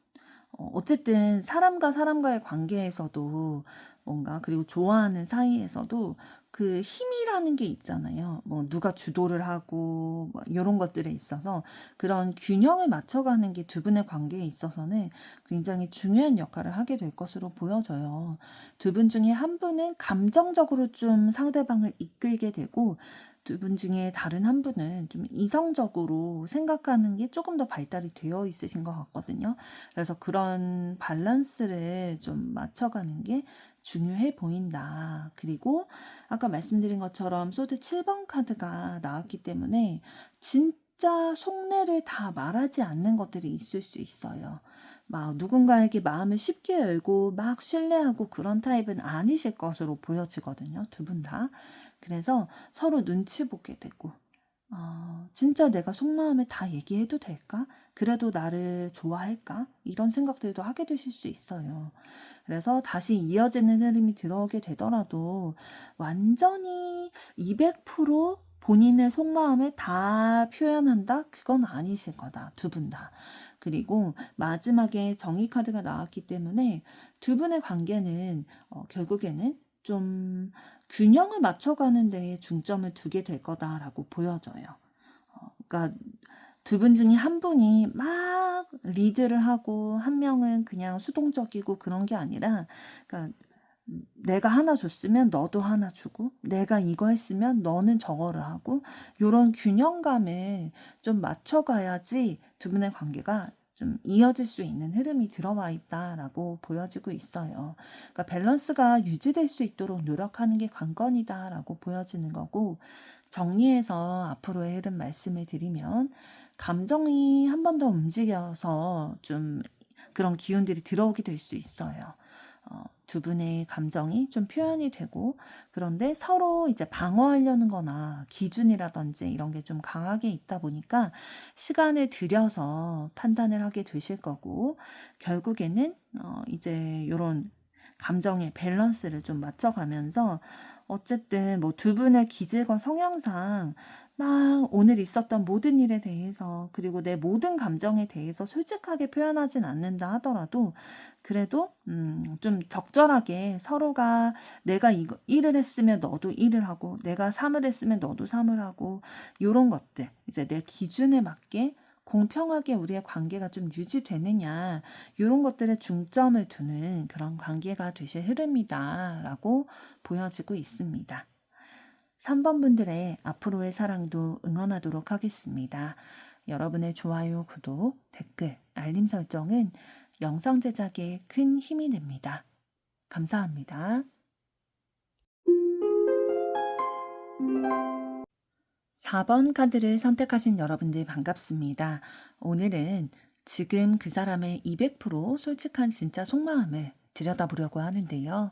어쨌든 사람과 사람과의 관계에서도 뭔가 그리고 좋아하는 사이에서도 그 힘이라는 게 있잖아요. 뭐 누가 주도를 하고 뭐 이런 것들에 있어서 그런 균형을 맞춰가는 게 두 분의 관계에 있어서는 굉장히 중요한 역할을 하게 될 것으로 보여져요. 두 분 중에 한 분은 감정적으로 좀 상대방을 이끌게 되고 두 분 중에 다른 한 분은 좀 이성적으로 생각하는 게 조금 더 발달이 되어 있으신 것 같거든요. 그래서 그런 밸런스를 좀 맞춰가는 게 중요해 보인다. 그리고 아까 말씀드린 것처럼 소드 7번 카드가 나왔기 때문에 진짜 속내를 다 말하지 않는 것들이 있을 수 있어요. 막 누군가에게 마음을 쉽게 열고 막 신뢰하고 그런 타입은 아니실 것으로 보여지거든요. 두 분 다. 그래서 서로 눈치 보게 되고 진짜 내가 속마음을 다 얘기해도 될까? 그래도 나를 좋아할까? 이런 생각들도 하게 되실 수 있어요. 그래서 다시 이어지는 흐름이 들어오게 되더라도 완전히 200% 본인의 속마음을 다 표현한다? 그건 아니실 거다. 두 분 다. 그리고 마지막에 정의 카드가 나왔기 때문에 두 분의 관계는 결국에는 좀 균형을 맞춰가는 데에 중점을 두게 될 거다라고 보여져요. 그러니까 두 분 중에 한 분이 막 리드를 하고 한 명은 그냥 수동적이고 그런 게 아니라 그러니까 내가 하나 줬으면 너도 하나 주고 내가 이거 했으면 너는 저거를 하고 요런 균형감을 좀 맞춰가야지 두 분의 관계가 좀 이어질 수 있는 흐름이 들어와 있다라고 보여지고 있어요. 그러니까 밸런스가 유지될 수 있도록 노력하는 게 관건이다라고 보여지는 거고 정리해서 앞으로의 흐름 말씀을 드리면 감정이 한 번 더 움직여서 좀 그런 기운들이 들어오게 될 수 있어요. 두 분의 감정이 좀 표현이 되고 그런데 서로 이제 방어하려는 거나 기준이라든지 이런 게 좀 강하게 있다 보니까 시간을 들여서 판단을 하게 되실 거고 결국에는 이제 이런 감정의 밸런스를 좀 맞춰가면서 어쨌든 뭐 두 분의 기질과 성향상 막 오늘 있었던 모든 일에 대해서 그리고 내 모든 감정에 대해서 솔직하게 표현하진 않는다 하더라도 그래도 좀 적절하게 서로가 내가 이거 1을 했으면 너도 1을 하고 내가 3을 했으면 너도 3을 하고 요런 것들 이제 내 기준에 맞게 공평하게 우리의 관계가 좀 유지되느냐 요런 것들에 중점을 두는 그런 관계가 되실 흐름이다라고 보여지고 있습니다. 3번 분들의 앞으로의 사랑도 응원하도록 하겠습니다. 여러분의 좋아요, 구독, 댓글, 알림 설정은 영상 제작에 큰 힘이 됩니다. 감사합니다. 4번 카드를 선택하신 여러분들 반갑습니다. 오늘은 지금 그 사람의 200% 솔직한 진짜 속마음을 들여다보려고 하는데요.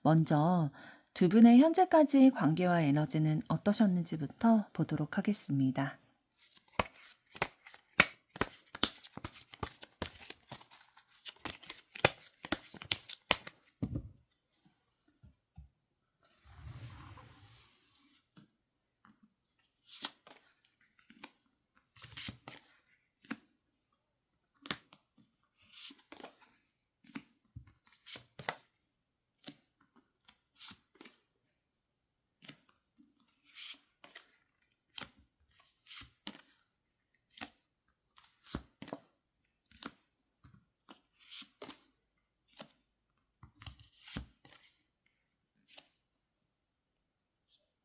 먼저 두 분의 현재까지 관계와 에너지는 어떠셨는지부터 보도록 하겠습니다.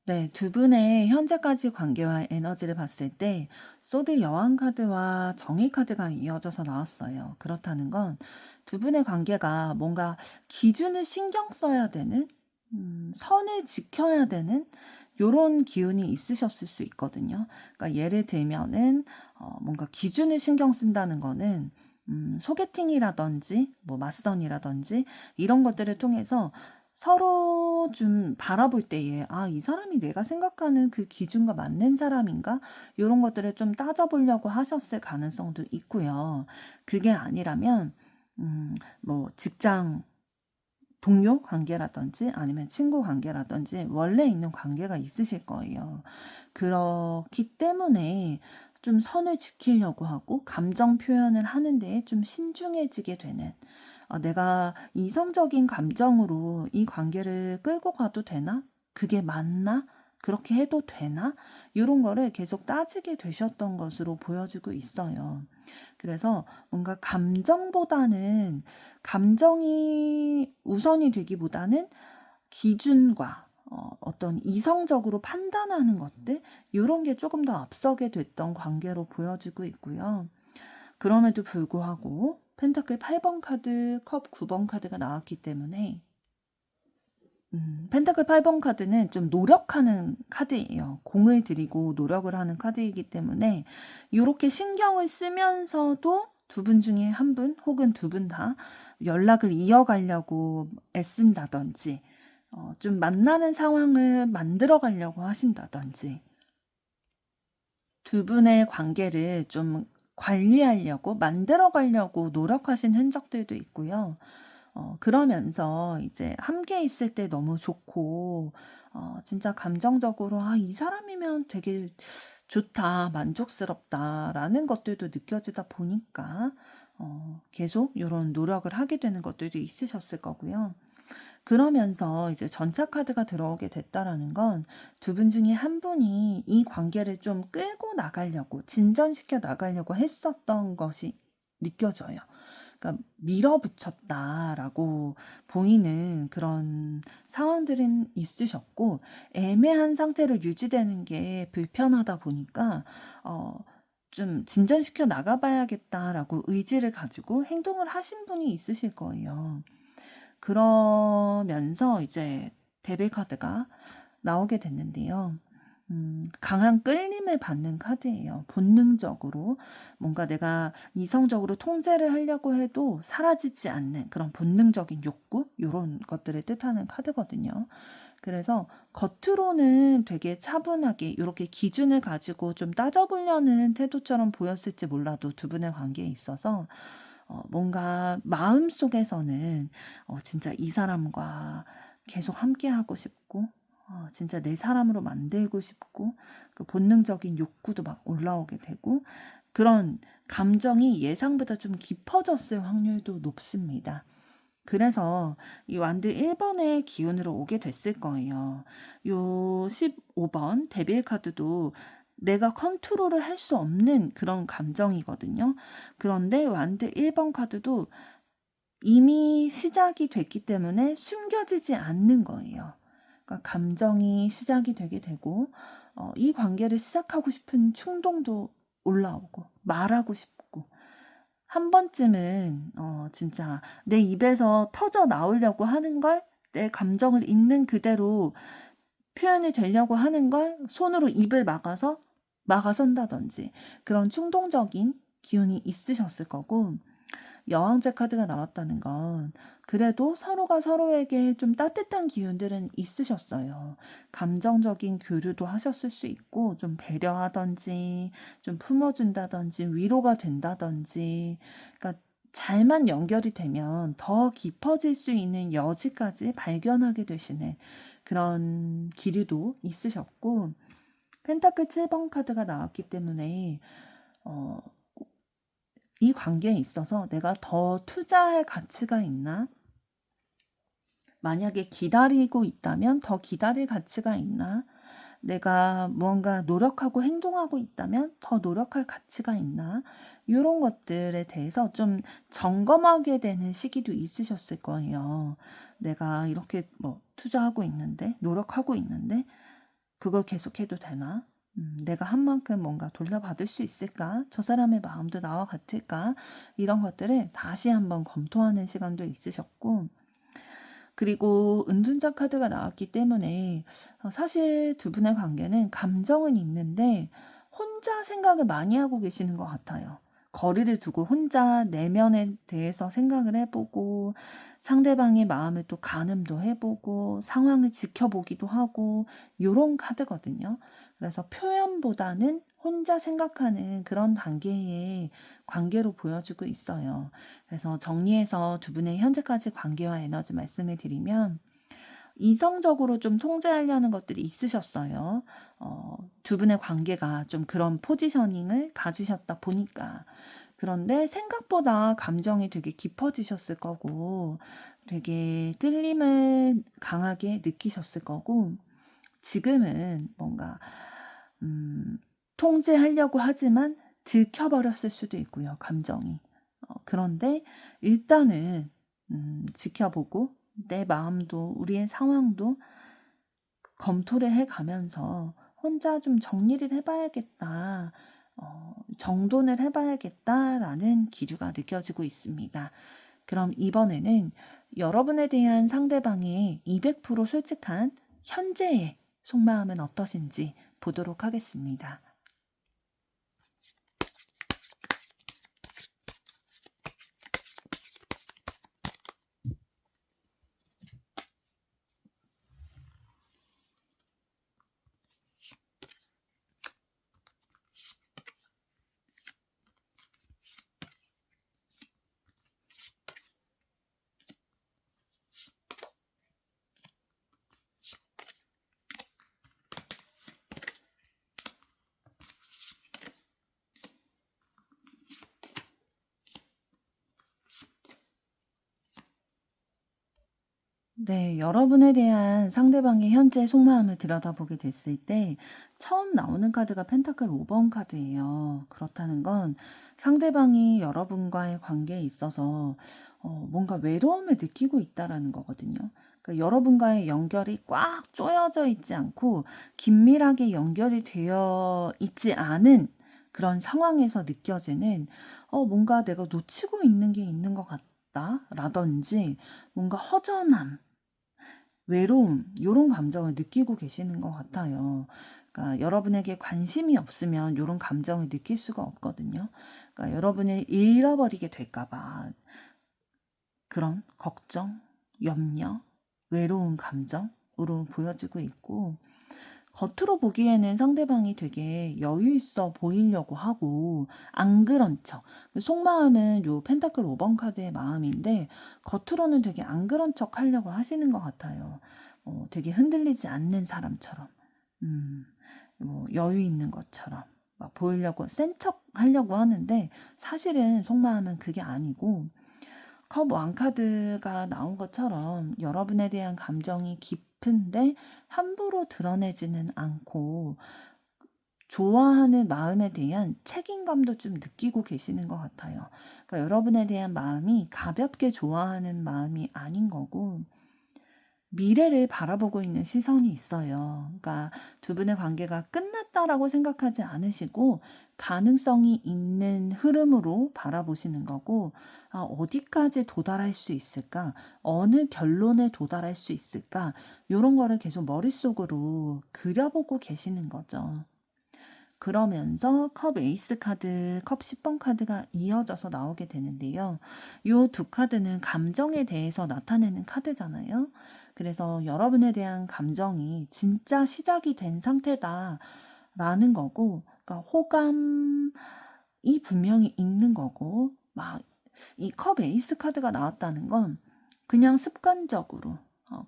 네, 두 분의 현재까지 관계와 에너지를 봤을 때 소드 여왕 카드와 정의 카드가 이어져서 나왔어요. 그렇다는 건 두 분의 관계가 뭔가 기준을 신경 써야 되는, 선을 지켜야 되는 요런 기운이 있으셨을 수 있거든요. 그러니까 예를 들면은 뭔가 기준을 신경 쓴다는 거는 소개팅이라든지 뭐 맞선이라든지 이런 것들을 통해서 서로 좀 바라볼 때에 이 사람이 내가 생각하는 그 기준과 맞는 사람인가? 요런 것들을 좀 따져보려고 하셨을 가능성도 있고요. 그게 아니라면 뭐 직장 동료 관계라든지 아니면 친구 관계라든지 원래 있는 관계가 있으실 거예요. 그렇기 때문에 좀 선을 지키려고 하고 감정 표현을 하는데 좀 신중해지게 되는, 내가 이성적인 감정으로 이 관계를 끌고 가도 되나? 그게 맞나? 그렇게 해도 되나? 이런 거를 계속 따지게 되셨던 것으로 보여지고 있어요. 그래서 뭔가 감정이 우선이 되기보다는 기준과 어떤 이성적으로 판단하는 것들, 이런 게 조금 더 앞서게 됐던 관계로 보여지고 있고요. 그럼에도 불구하고 펜타클 8번 카드, 컵 9번 카드가 나왔기 때문에 펜타클 8번 카드는 좀 노력하는 카드예요. 공을 들이고 노력을 하는 카드이기 때문에 이렇게 신경을 쓰면서도 두 분 중에 한 분 혹은 두 분 다 연락을 이어가려고 애쓴다든지 좀 만나는 상황을 만들어 가려고 하신다든지 두 분의 관계를 좀 관리하려고 만들어 가려고 노력하신 흔적들도 있고요. 그러면서 이제 함께 있을 때 너무 좋고, 진짜 감정적으로, 이 사람이면 되게 좋다, 만족스럽다라는 것들도 느껴지다 보니까, 계속 이런 노력을 하게 되는 것들도 있으셨을 거고요. 그러면서 이제 전차 카드가 들어오게 됐다라는 건 두 분 중에 한 분이 이 관계를 좀 끌고 나가려고, 진전시켜 나가려고 했었던 것이 느껴져요. 그러니까 밀어붙였다라고 보이는 그런 상황들은 있으셨고, 애매한 상태로 유지되는 게 불편하다 보니까 좀 진전시켜 나가봐야겠다라고 의지를 가지고 행동을 하신 분이 있으실 거예요. 그러면서 이제 데빌 카드가 나오게 됐는데요. 강한 끌림을 받는 카드예요. 본능적으로 뭔가 내가 이성적으로 통제를 하려고 해도 사라지지 않는 그런 본능적인 욕구, 이런 것들을 뜻하는 카드거든요. 그래서 겉으로는 되게 차분하게 이렇게 기준을 가지고 좀 따져보려는 태도처럼 보였을지 몰라도 두 분의 관계에 있어서 뭔가 마음속에서는 진짜 이 사람과 계속 함께하고 싶고, 진짜 내 사람으로 만들고 싶고, 그 본능적인 욕구도 막 올라오게 되고, 그런 감정이 예상보다 좀 깊어졌을 확률도 높습니다. 그래서 이 완드 1번의 기운으로 오게 됐을 거예요. 요 15번 데빌 카드도 내가 컨트롤을 할 수 없는 그런 감정이거든요. 그런데 완드 1번 카드도 이미 시작이 됐기 때문에 숨겨지지 않는 거예요. 그러니까 감정이 시작이 되게 되고 이 관계를 시작하고 싶은 충동도 올라오고 말하고 싶고 한 번쯤은 진짜 내 입에서 터져 나오려고 하는 걸, 내 감정을 있는 그대로 표현이 되려고 하는 걸 손으로 입을 막아선다든지 그런 충동적인 기운이 있으셨을 거고, 여왕제 카드가 나왔다는 건 그래도 서로가 서로에게 좀 따뜻한 기운들은 있으셨어요. 감정적인 교류도 하셨을 수 있고, 좀 배려하든지, 좀 품어준다든지, 위로가 된다든지, 그러니까 잘만 연결이 되면 더 깊어질 수 있는 여지까지 발견하게 되시는 그런 기류도 있으셨고, 펜타클 7번 카드가 나왔기 때문에 어, 이 관계에 있어서 내가 더 투자할 가치가 있나? 만약에 기다리고 있다면 더 기다릴 가치가 있나? 내가 무언가 노력하고 행동하고 있다면 더 노력할 가치가 있나? 이런 것들에 대해서 좀 점검하게 되는 시기도 있으셨을 거예요. 내가 이렇게 투자하고 있는데, 노력하고 있는데, 그걸 계속해도 되나? 내가 한 만큼 뭔가 돌려받을 수 있을까? 저 사람의 마음도 나와 같을까? 이런 것들을 다시 한번 검토하는 시간도 있으셨고, 그리고 은둔자 카드가 나왔기 때문에 사실 두 분의 관계는 감정은 있는데 혼자 생각을 많이 하고 계시는 것 같아요. 거리를 두고 혼자 내면에 대해서 생각을 해보고 상대방의 마음을 또 가늠도 해보고 상황을 지켜보기도 하고 이런 카드거든요. 그래서 표현보다는 혼자 생각하는 그런 단계의 관계로 보여주고 있어요. 그래서 정리해서 두 분의 현재까지 관계와 에너지 말씀을 드리면 이성적으로 좀 통제하려는 것들이 있으셨어요. 두 분의 관계가 좀 그런 포지셔닝을 가지셨다 보니까. 그런데 생각보다 감정이 되게 깊어지셨을 거고, 되게 끌림을 강하게 느끼셨을 거고, 지금은 뭔가, 통제하려고 하지만 들켜버렸을 수도 있고요, 감정이. 그런데 일단은, 지켜보고, 내 마음도 우리의 상황도 검토를 해가면서 혼자 좀 정리를 해봐야겠다, 정돈을 해봐야겠다라는 기류가 느껴지고 있습니다. 그럼 이번에는 여러분에 대한 상대방의 200% 솔직한 현재의 속마음은 어떠신지 보도록 하겠습니다. 네, 여러분에 대한 상대방의 현재 속마음을 들여다보게 됐을 때 처음 나오는 카드가 펜타클 5번 카드예요. 그렇다는 건 상대방이 여러분과의 관계에 있어서 뭔가 외로움을 느끼고 있다라는 거거든요. 그러니까 여러분과의 연결이 꽉 조여져 있지 않고 긴밀하게 연결이 되어 있지 않은 그런 상황에서 느껴지는 뭔가 내가 놓치고 있는 게 있는 것 같다라든지 뭔가 허전함, 외로움, 이런 감정을 느끼고 계시는 것 같아요. 그러니까 여러분에게 관심이 없으면 이런 감정을 느낄 수가 없거든요. 그러니까 여러분을 잃어버리게 될까봐 그런 걱정, 염려, 외로운 감정으로 보여지고 있고, 겉으로 보기에는 상대방이 되게 여유 있어 보이려고 하고 안 그런 척. 속마음은 요 펜타클 5번 카드의 마음인데 겉으로는 되게 안 그런 척 하려고 하시는 것 같아요. 되게 흔들리지 않는 사람처럼, 뭐 여유 있는 것처럼 막 보이려고 센 척 하려고 하는데 사실은 속마음은 그게 아니고, 컵 왕카드가 나온 것처럼 여러분에 대한 감정이 깊은데 함부로 드러내지는 않고 좋아하는 마음에 대한 책임감도 좀 느끼고 계시는 것 같아요. 그러니까 여러분에 대한 마음이 가볍게 좋아하는 마음이 아닌 거고 미래를 바라보고 있는 시선이 있어요. 그러니까 두 분의 관계가 끝났다라고 생각하지 않으시고 가능성이 있는 흐름으로 바라보시는 거고, 어디까지 도달할 수 있을까? 어느 결론에 도달할 수 있을까? 이런 거를 계속 머릿속으로 그려보고 계시는 거죠. 그러면서 컵 에이스 카드, 컵 10번 카드가 이어져서 나오게 되는데요. 이 두 카드는 감정에 대해서 나타내는 카드잖아요. 그래서 여러분에 대한 감정이 진짜 시작이 된 상태다라는 거고, 그러니까 호감이 분명히 있는 거고, 막 이 컵 에이스 카드가 나왔다는 건 그냥 습관적으로,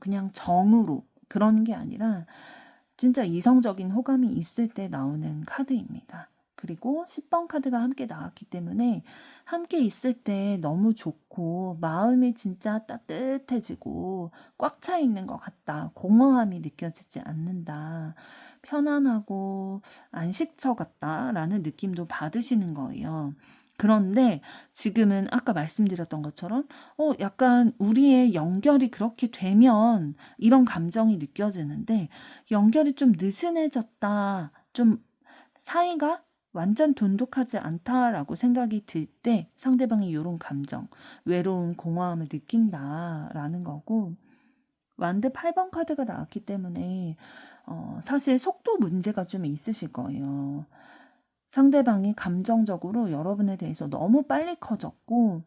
그냥 정으로 그런 게 아니라 진짜 이성적인 호감이 있을 때 나오는 카드입니다. 그리고 10번 카드가 함께 나왔기 때문에 함께 있을 때 너무 좋고 마음이 진짜 따뜻해지고 꽉 차 있는 것 같다. 공허함이 느껴지지 않는다. 편안하고 안식처 같다라는 느낌도 받으시는 거예요. 그런데 지금은 아까 말씀드렸던 것처럼 약간 우리의 연결이 그렇게 되면 이런 감정이 느껴지는데 연결이 좀 느슨해졌다, 좀 사이가 완전 돈독하지 않다라고 생각이 들 때 상대방이 이런 감정, 외로움, 공허함을 느낀다라는 거고, 완드 8번 카드가 나왔기 때문에 사실 속도 문제가 좀 있으실 거예요. 상대방이 감정적으로 여러분에 대해서 너무 빨리 커졌고,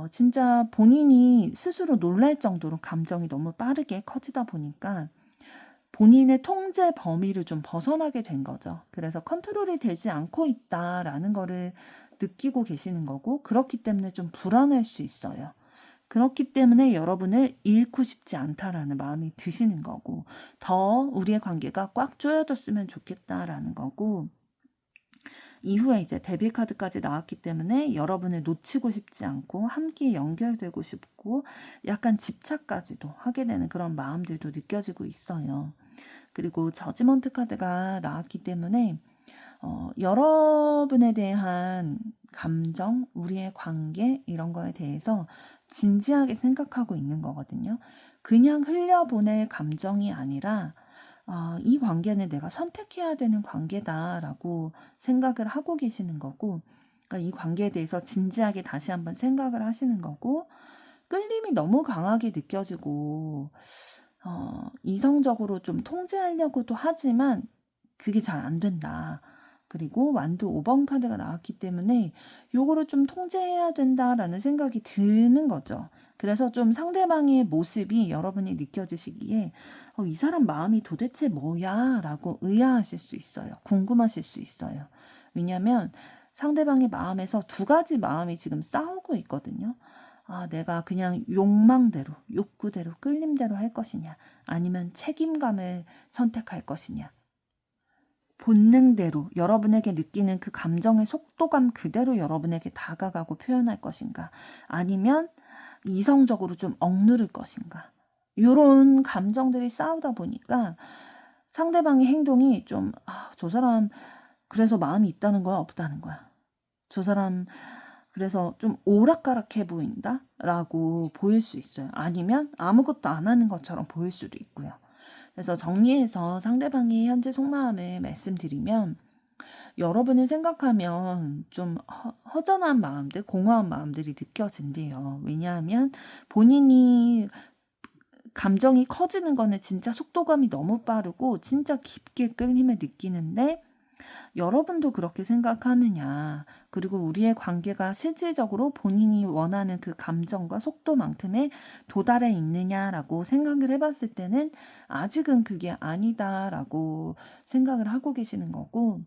진짜 본인이 스스로 놀랄 정도로 감정이 너무 빠르게 커지다 보니까 본인의 통제 범위를 좀 벗어나게 된 거죠. 그래서 컨트롤이 되지 않고 있다라는 거를 느끼고 계시는 거고, 그렇기 때문에 좀 불안할 수 있어요. 그렇기 때문에 여러분을 잃고 싶지 않다라는 마음이 드시는 거고, 더 우리의 관계가 꽉 조여졌으면 좋겠다라는 거고, 이후에 이제 데뷔 카드까지 나왔기 때문에 여러분을 놓치고 싶지 않고 함께 연결되고 싶고 약간 집착까지도 하게 되는 그런 마음들도 느껴지고 있어요. 그리고 저지먼트 카드가 나왔기 때문에 여러분에 대한 감정, 우리의 관계 이런 거에 대해서 진지하게 생각하고 있는 거거든요. 그냥 흘려보낼 감정이 아니라 이 관계는 내가 선택해야 되는 관계다라고 생각을 하고 계시는 거고, 그러니까 이 관계에 대해서 진지하게 다시 한번 생각을 하시는 거고, 끌림이 너무 강하게 느껴지고 이성적으로 좀 통제하려고도 하지만 그게 잘 안 된다. 그리고 완드 5번 카드가 나왔기 때문에 요거를 좀 통제해야 된다라는 생각이 드는 거죠. 그래서 좀 상대방의 모습이 여러분이 느껴지시기에 이 사람 마음이 도대체 뭐야? 라고 의아하실 수 있어요. 궁금하실 수 있어요. 왜냐하면 상대방의 마음에서 두 가지 마음이 지금 싸우고 있거든요. 내가 그냥 욕망대로, 욕구대로, 끌림대로 할 것이냐, 아니면 책임감을 선택할 것이냐. 본능대로 여러분에게 느끼는 그 감정의 속도감 그대로 여러분에게 다가가고 표현할 것인가, 아니면 이성적으로 좀 억누를 것인가. 이런 감정들이 싸우다 보니까 상대방의 행동이 좀 저 사람 그래서 마음이 있다는 거야, 없다는 거야. 저 사람 그래서 좀 오락가락해 보인다? 라고 보일 수 있어요. 아니면 아무것도 안 하는 것처럼 보일 수도 있고요. 그래서 정리해서 상대방의 현재 속마음을 말씀드리면, 여러분을 생각하면 좀 허전한 마음들, 공허한 마음들이 느껴진대요. 왜냐하면 본인이 감정이 커지는 거는 진짜 속도감이 너무 빠르고 진짜 깊게 끌림을 느끼는데, 여러분도 그렇게 생각하느냐, 그리고 우리의 관계가 실질적으로 본인이 원하는 그 감정과 속도만큼의 도달해 있느냐라고 생각을 해봤을 때는 아직은 그게 아니다라고 생각을 하고 계시는 거고,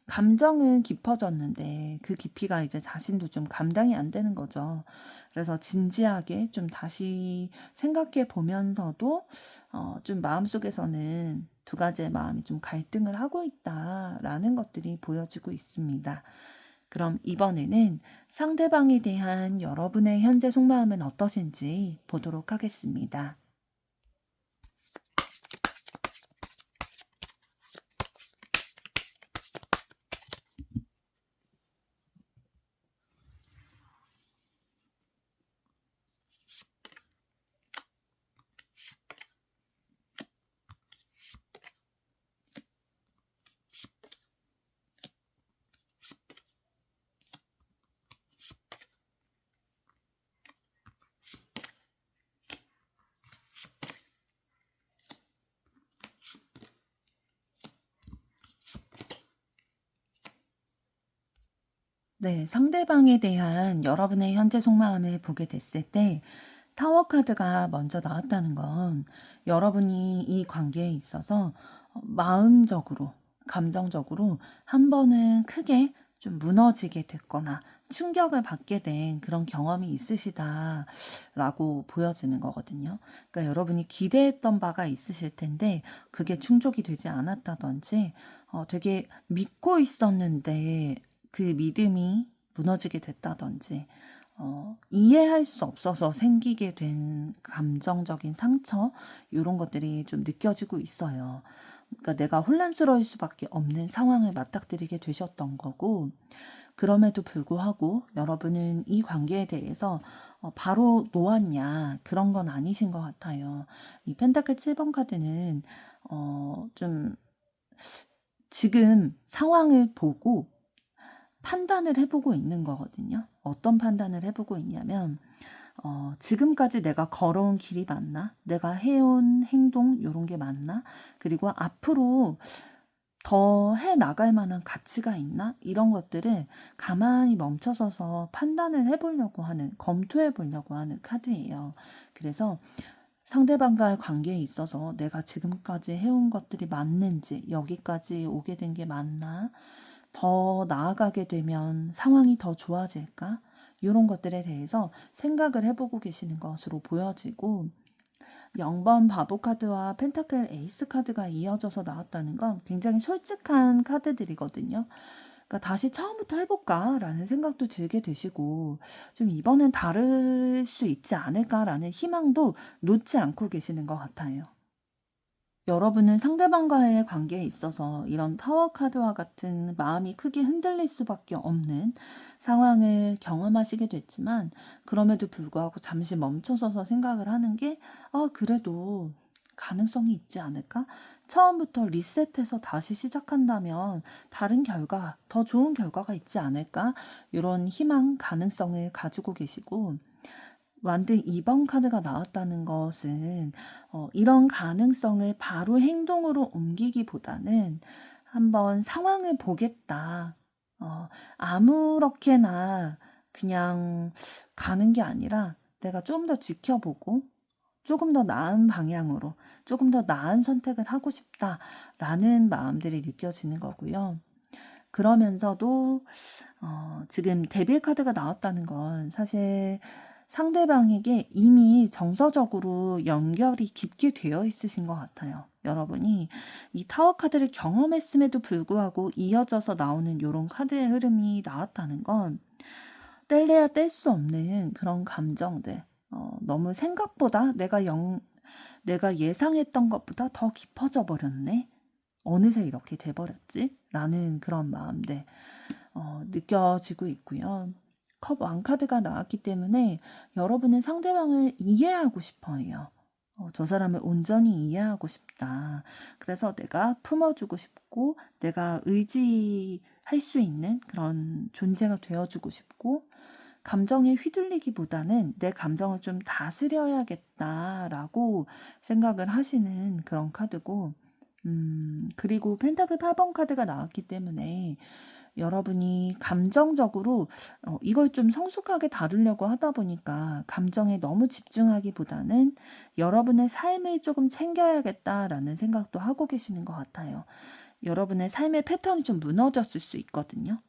감정은 깊어졌는데 그 깊이가 이제 자신도 좀 감당이 안 되는 거죠. 그래서 진지하게 좀 다시 생각해 보면서도 좀 마음속에서는 두 가지의 마음이 좀 갈등을 하고 있다라는 것들이 보여지고 있습니다. 그럼 이번에는 상대방에 대한 여러분의 현재 속마음은 어떠신지 보도록 하겠습니다. 네, 상대방에 대한 여러분의 현재 속마음을 보게 됐을 때 타워 카드가 먼저 나왔다는 건 여러분이 이 관계에 있어서 마음적으로, 감정적으로 한 번은 크게 좀 무너지게 됐거나 충격을 받게 된 그런 경험이 있으시다라고 보여지는 거거든요. 그러니까 여러분이 기대했던 바가 있으실 텐데 그게 충족이 되지 않았다든지 되게 믿고 있었는데 그 믿음이 무너지게 됐다든지 이해할 수 없어서 생기게 된 감정적인 상처, 이런 것들이 좀 느껴지고 있어요. 그러니까 내가 혼란스러울 수밖에 없는 상황을 맞닥뜨리게 되셨던 거고, 그럼에도 불구하고 여러분은 이 관계에 대해서 바로 놓았냐, 그런 건 아니신 것 같아요. 이 펜타클 7번 카드는 좀 지금 상황을 보고 판단을 해보고 있는 거거든요. 어떤 판단을 해보고 있냐면 지금까지 내가 걸어온 길이 맞나? 내가 해온 행동 이런 게 맞나? 그리고 앞으로 더 해나갈 만한 가치가 있나? 이런 것들을 가만히 멈춰서서 판단을 해보려고 하는, 검토해 보려고 하는 카드예요. 그래서 상대방과의 관계에 있어서 내가 지금까지 해온 것들이 맞는지, 여기까지 오게 된 게 맞나, 더 나아가게 되면 상황이 더 좋아질까? 이런 것들에 대해서 생각을 해보고 계시는 것으로 보여지고, 0번 바보 카드와 펜타클 에이스 카드가 이어져서 나왔다는 건 굉장히 솔직한 카드들이거든요. 그러니까 다시 처음부터 해볼까라는 생각도 들게 되시고, 좀 이번엔 다를 수 있지 않을까라는 희망도 놓지 않고 계시는 것 같아요. 여러분은 상대방과의 관계에 있어서 이런 타워 카드와 같은 마음이 크게 흔들릴 수밖에 없는 상황을 경험하시게 됐지만, 그럼에도 불구하고 잠시 멈춰서서 생각을 하는 게, 그래도 가능성이 있지 않을까? 처음부터 리셋해서 다시 시작한다면 다른 결과, 더 좋은 결과가 있지 않을까? 이런 희망, 가능성을 가지고 계시고, 완등 2번 카드가 나왔다는 것은 이런 가능성을 바로 행동으로 옮기기보다는 한번 상황을 보겠다. 아무렇게나 그냥 가는 게 아니라 내가 좀 더 지켜보고 조금 더 나은 방향으로, 조금 더 나은 선택을 하고 싶다라는 마음들이 느껴지는 거고요. 그러면서도 지금 데빌 카드가 나왔다는 건 사실 상대방에게 이미 정서적으로 연결이 깊게 되어 있으신 것 같아요. 여러분이 이 타워 카드를 경험했음에도 불구하고 이어져서 나오는 이런 카드의 흐름이 나왔다는 건 뗄래야 뗄 수 없는 그런 감정들, 너무 생각보다 내가 예상했던 것보다 더 깊어져 버렸네. 어느새 이렇게 돼버렸지? 라는 그런 마음들 느껴지고 있고요. 컵 왕카드가 나왔기 때문에 여러분은 상대방을 이해하고 싶어 해요. 저 사람을 온전히 이해하고 싶다. 그래서 내가 품어주고 싶고, 내가 의지할 수 있는 그런 존재가 되어주고 싶고, 감정에 휘둘리기보다는 내 감정을 좀 다스려야겠다라고 생각을 하시는 그런 카드고, 그리고 펜타클 8번 카드가 나왔기 때문에 여러분이 감정적으로 이걸 좀 성숙하게 다루려고 하다 보니까 감정에 너무 집중하기보다는 여러분의 삶을 조금 챙겨야겠다라는 생각도 하고 계시는 것 같아요. 여러분의 삶의 패턴이 좀 무너졌을 수 있거든요.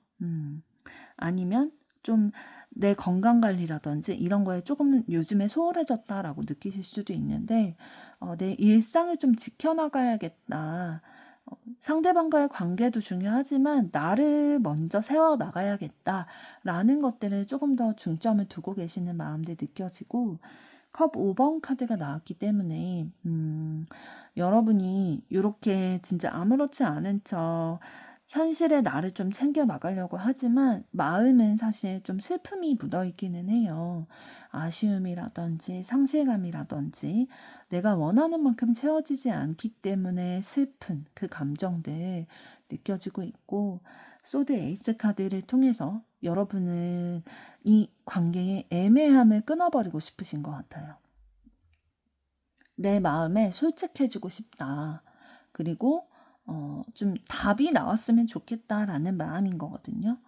아니면 좀 내 건강 관리라든지 이런 거에 조금 요즘에 소홀해졌다라고 느끼실 수도 있는데, 내 일상을 좀 지켜나가야겠다. 상대방과의 관계도 중요하지만 나를 먼저 세워 나가야겠다라는 것들을 조금 더 중점을 두고 계시는 마음들이 느껴지고, 컵 5번 카드가 나왔기 때문에 여러분이 이렇게 진짜 아무렇지 않은 척 현실의 나를 좀 챙겨 나가려고 하지만 마음은 사실 좀 슬픔이 묻어 있기는 해요. 아쉬움이라든지 상실감이라든지 내가 원하는 만큼 채워지지 않기 때문에 슬픈 그 감정들 느껴지고 있고, 소드 에이스 카드를 통해서 여러분은 이 관계의 애매함을 끊어버리고 싶으신 것 같아요. 내 마음에 솔직해지고 싶다. 그리고 좀 답이 나왔으면 좋겠다라는 마음인 거거든요.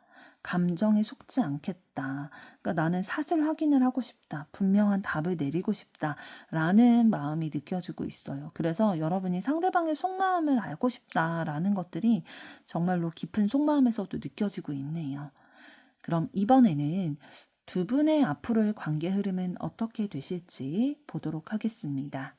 감정에 속지 않겠다. 그러니까 나는 사실 확인을 하고 싶다. 분명한 답을 내리고 싶다라는 마음이 느껴지고 있어요. 그래서 여러분이 상대방의 속마음을 알고 싶다라는 것들이 정말로 깊은 속마음에서도 느껴지고 있네요. 그럼 이번에는 두 분의 앞으로의 관계 흐름은 어떻게 되실지 보도록 하겠습니다.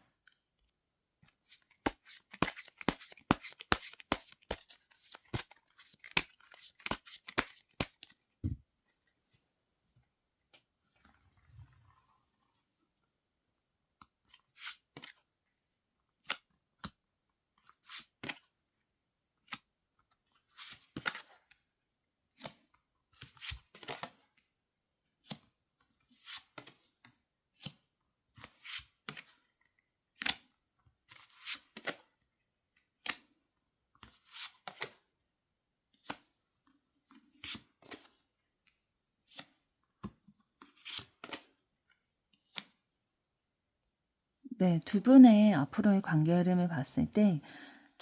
네, 두 분의 앞으로의 관계 흐름을 봤을 때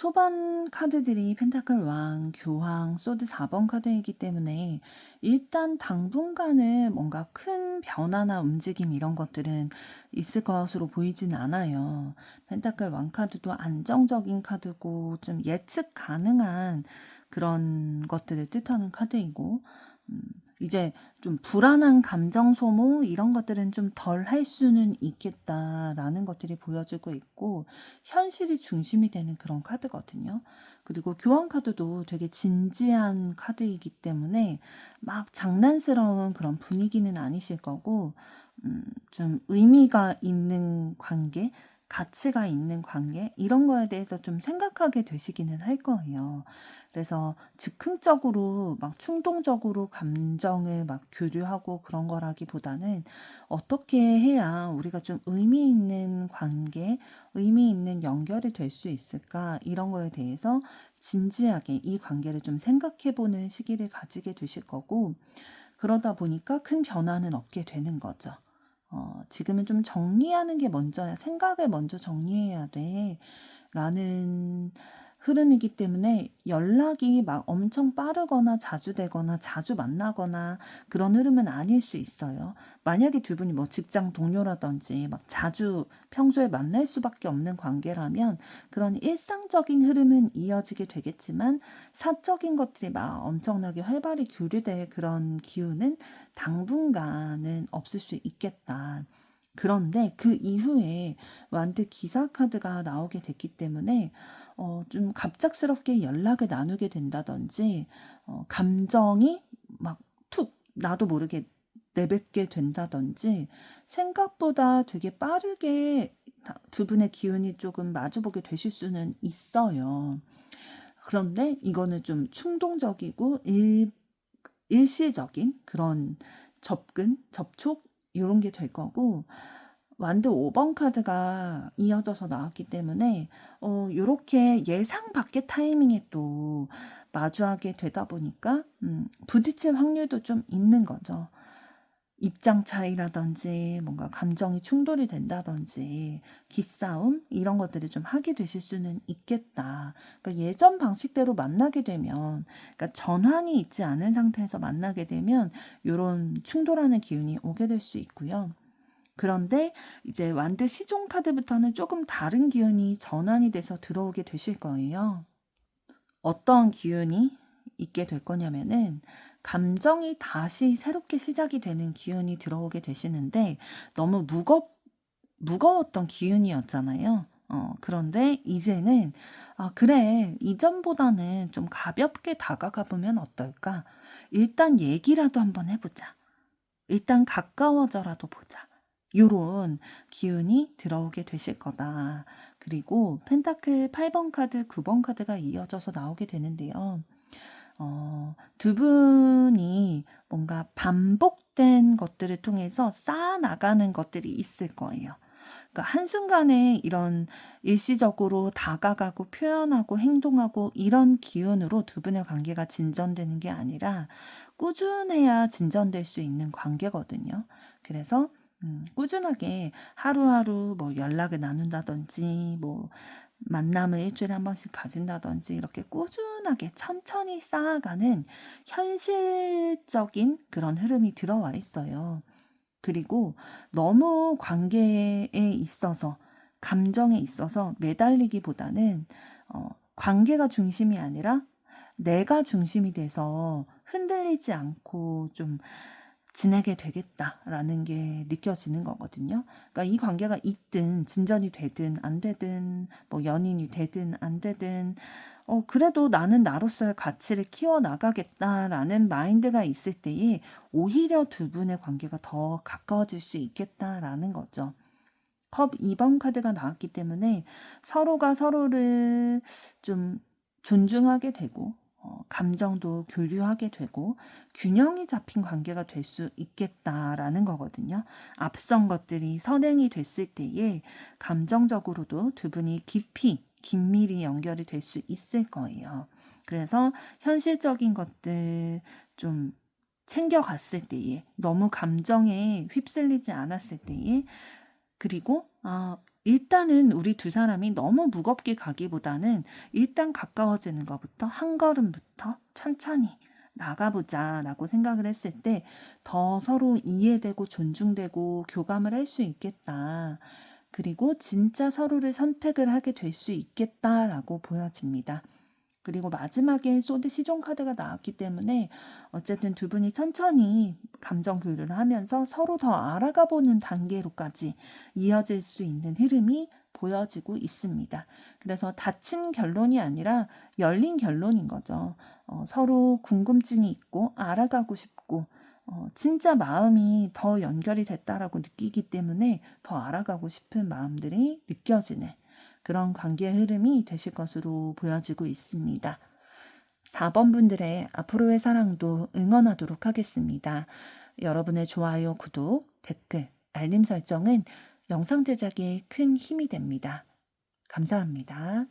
초반 카드들이 펜타클 왕, 교황, 소드 4번 카드이기 때문에 일단 당분간은 뭔가 큰 변화나 움직임 이런 것들은 있을 것으로 보이진 않아요. 펜타클 왕 카드도 안정적인 카드고 좀 예측 가능한 그런 것들을 뜻하는 카드이고, 음, 이제 좀 불안한 감정 소모 이런 것들은 좀 덜 할 수는 있겠다라는 것들이 보여지고 있고, 현실이 중심이 되는 그런 카드거든요. 그리고 교환 카드도 되게 진지한 카드이기 때문에 막 장난스러운 그런 분위기는 아니실 거고, 좀 의미가 있는 관계, 가치가 있는 관계, 이런 거에 대해서 좀 생각하게 되시기는 할 거예요. 그래서 즉흥적으로 막 충동적으로 감정을 막 교류하고 그런 거라기보다는 어떻게 해야 우리가 좀 의미 있는 관계, 의미 있는 연결이 될 수 있을까? 이런 거에 대해서 진지하게 이 관계를 좀 생각해 보는 시기를 가지게 되실 거고, 그러다 보니까 큰 변화는 없게 되는 거죠. 지금은 좀 정리하는 게 먼저야. 생각을 먼저 정리해야 돼. 라는 흐름이기 때문에 연락이 막 엄청 빠르거나 자주 되거나 자주 만나거나 그런 흐름은 아닐 수 있어요. 만약에 두 분이 뭐 직장 동료라든지 막 자주 평소에 만날 수밖에 없는 관계라면 그런 일상적인 흐름은 이어지게 되겠지만 사적인 것들이 막 엄청나게 활발히 교류될 그런 기운은 당분간은 없을 수 있겠다. 그런데 그 이후에 완드 기사 카드가 나오게 됐기 때문에 좀 갑작스럽게 연락을 나누게 된다든지 감정이 막 툭 나도 모르게 내뱉게 된다든지 생각보다 되게 빠르게 두 분의 기운이 조금 마주보게 되실 수는 있어요. 그런데 이거는 좀 충동적이고 일시적인 그런 접근, 접촉 이런 게 될 거고, 완드 5번 카드가 이어져서 나왔기 때문에 요렇게 예상 밖의 타이밍에 또 마주하게 되다 보니까 부딪힐 확률도 좀 있는 거죠. 입장 차이라든지 뭔가 감정이 충돌이 된다든지 기싸움 이런 것들을 좀 하게 되실 수는 있겠다. 그러니까 예전 방식대로 만나게 되면, 그러니까 전환이 있지 않은 상태에서 만나게 되면 이런 충돌하는 기운이 오게 될 수 있고요. 그런데 이제 완드 시종 카드부터는 조금 다른 기운이 전환이 돼서 들어오게 되실 거예요. 어떤 기운이 있게 될 거냐면은 감정이 다시 새롭게 시작이 되는 기운이 들어오게 되시는데 너무 무거웠던 기운이었잖아요. 그런데 이제는 그래, 이전보다는 좀 가볍게 다가가 보면 어떨까? 일단 얘기라도 한번 해보자. 일단 가까워져라도 보자. 요런 기운이 들어오게 되실 거다. 그리고 펜타클 8번 카드, 9번 카드가 이어져서 나오게 되는데요. 두 분이 뭔가 반복된 것들을 통해서 쌓아나가는 것들이 있을 거예요. 그러니까 한순간에 이런 일시적으로 다가가고 표현하고 행동하고 이런 기운으로 두 분의 관계가 진전되는 게 아니라 꾸준해야 진전될 수 있는 관계거든요. 그래서 꾸준하게 하루하루 뭐 연락을 나눈다든지 뭐 만남을 일주일에 한 번씩 가진다든지 이렇게 꾸준하게 천천히 쌓아가는 현실적인 그런 흐름이 들어와 있어요. 그리고 너무 관계에 있어서, 감정에 있어서 매달리기보다는 관계가 중심이 아니라 내가 중심이 돼서 흔들리지 않고 좀 지내게 되겠다라는 게 느껴지는 거거든요. 그러니까 이 관계가 있든 진전이 되든 안 되든 뭐 연인이 되든 안 되든 그래도 나는 나로서의 가치를 키워나가겠다라는 마인드가 있을 때에 오히려 두 분의 관계가 더 가까워질 수 있겠다라는 거죠. 컵 2번 카드가 나왔기 때문에 서로가 서로를 좀 존중하게 되고 감정도 교류하게 되고 균형이 잡힌 관계가 될 수 있겠다라는 거거든요. 앞선 것들이 선행이 됐을 때에 감정적으로도 두 분이 깊이 긴밀히 연결이 될 수 있을 거예요. 그래서 현실적인 것들 좀 챙겨갔을 때에 너무 감정에 휩쓸리지 않았을 때에 그리고 일단은 우리 두 사람이 너무 무겁게 가기보다는 일단 가까워지는 것부터 한 걸음부터 천천히 나가보자라고 생각을 했을 때 더 서로 이해되고 존중되고 교감을 할 수 있겠다. 그리고 진짜 서로를 선택을 하게 될 수 있겠다라고 보여집니다. 그리고 마지막에 소드 시종 카드가 나왔기 때문에 어쨌든 두 분이 천천히 감정 교류를 하면서 서로 더 알아가 보는 단계로까지 이어질 수 있는 흐름이 보여지고 있습니다. 그래서 닫힌 결론이 아니라 열린 결론인 거죠. 서로 궁금증이 있고 알아가고 싶고 진짜 마음이 더 연결이 됐다라고 느끼기 때문에 더 알아가고 싶은 마음들이 느껴지는 그런 관계의 흐름이 되실 것으로 보여지고 있습니다. 4번 분들의 앞으로의 사랑도 응원하도록 하겠습니다. 여러분의 좋아요, 구독, 댓글, 알림 설정은 영상 제작에 큰 힘이 됩니다. 감사합니다.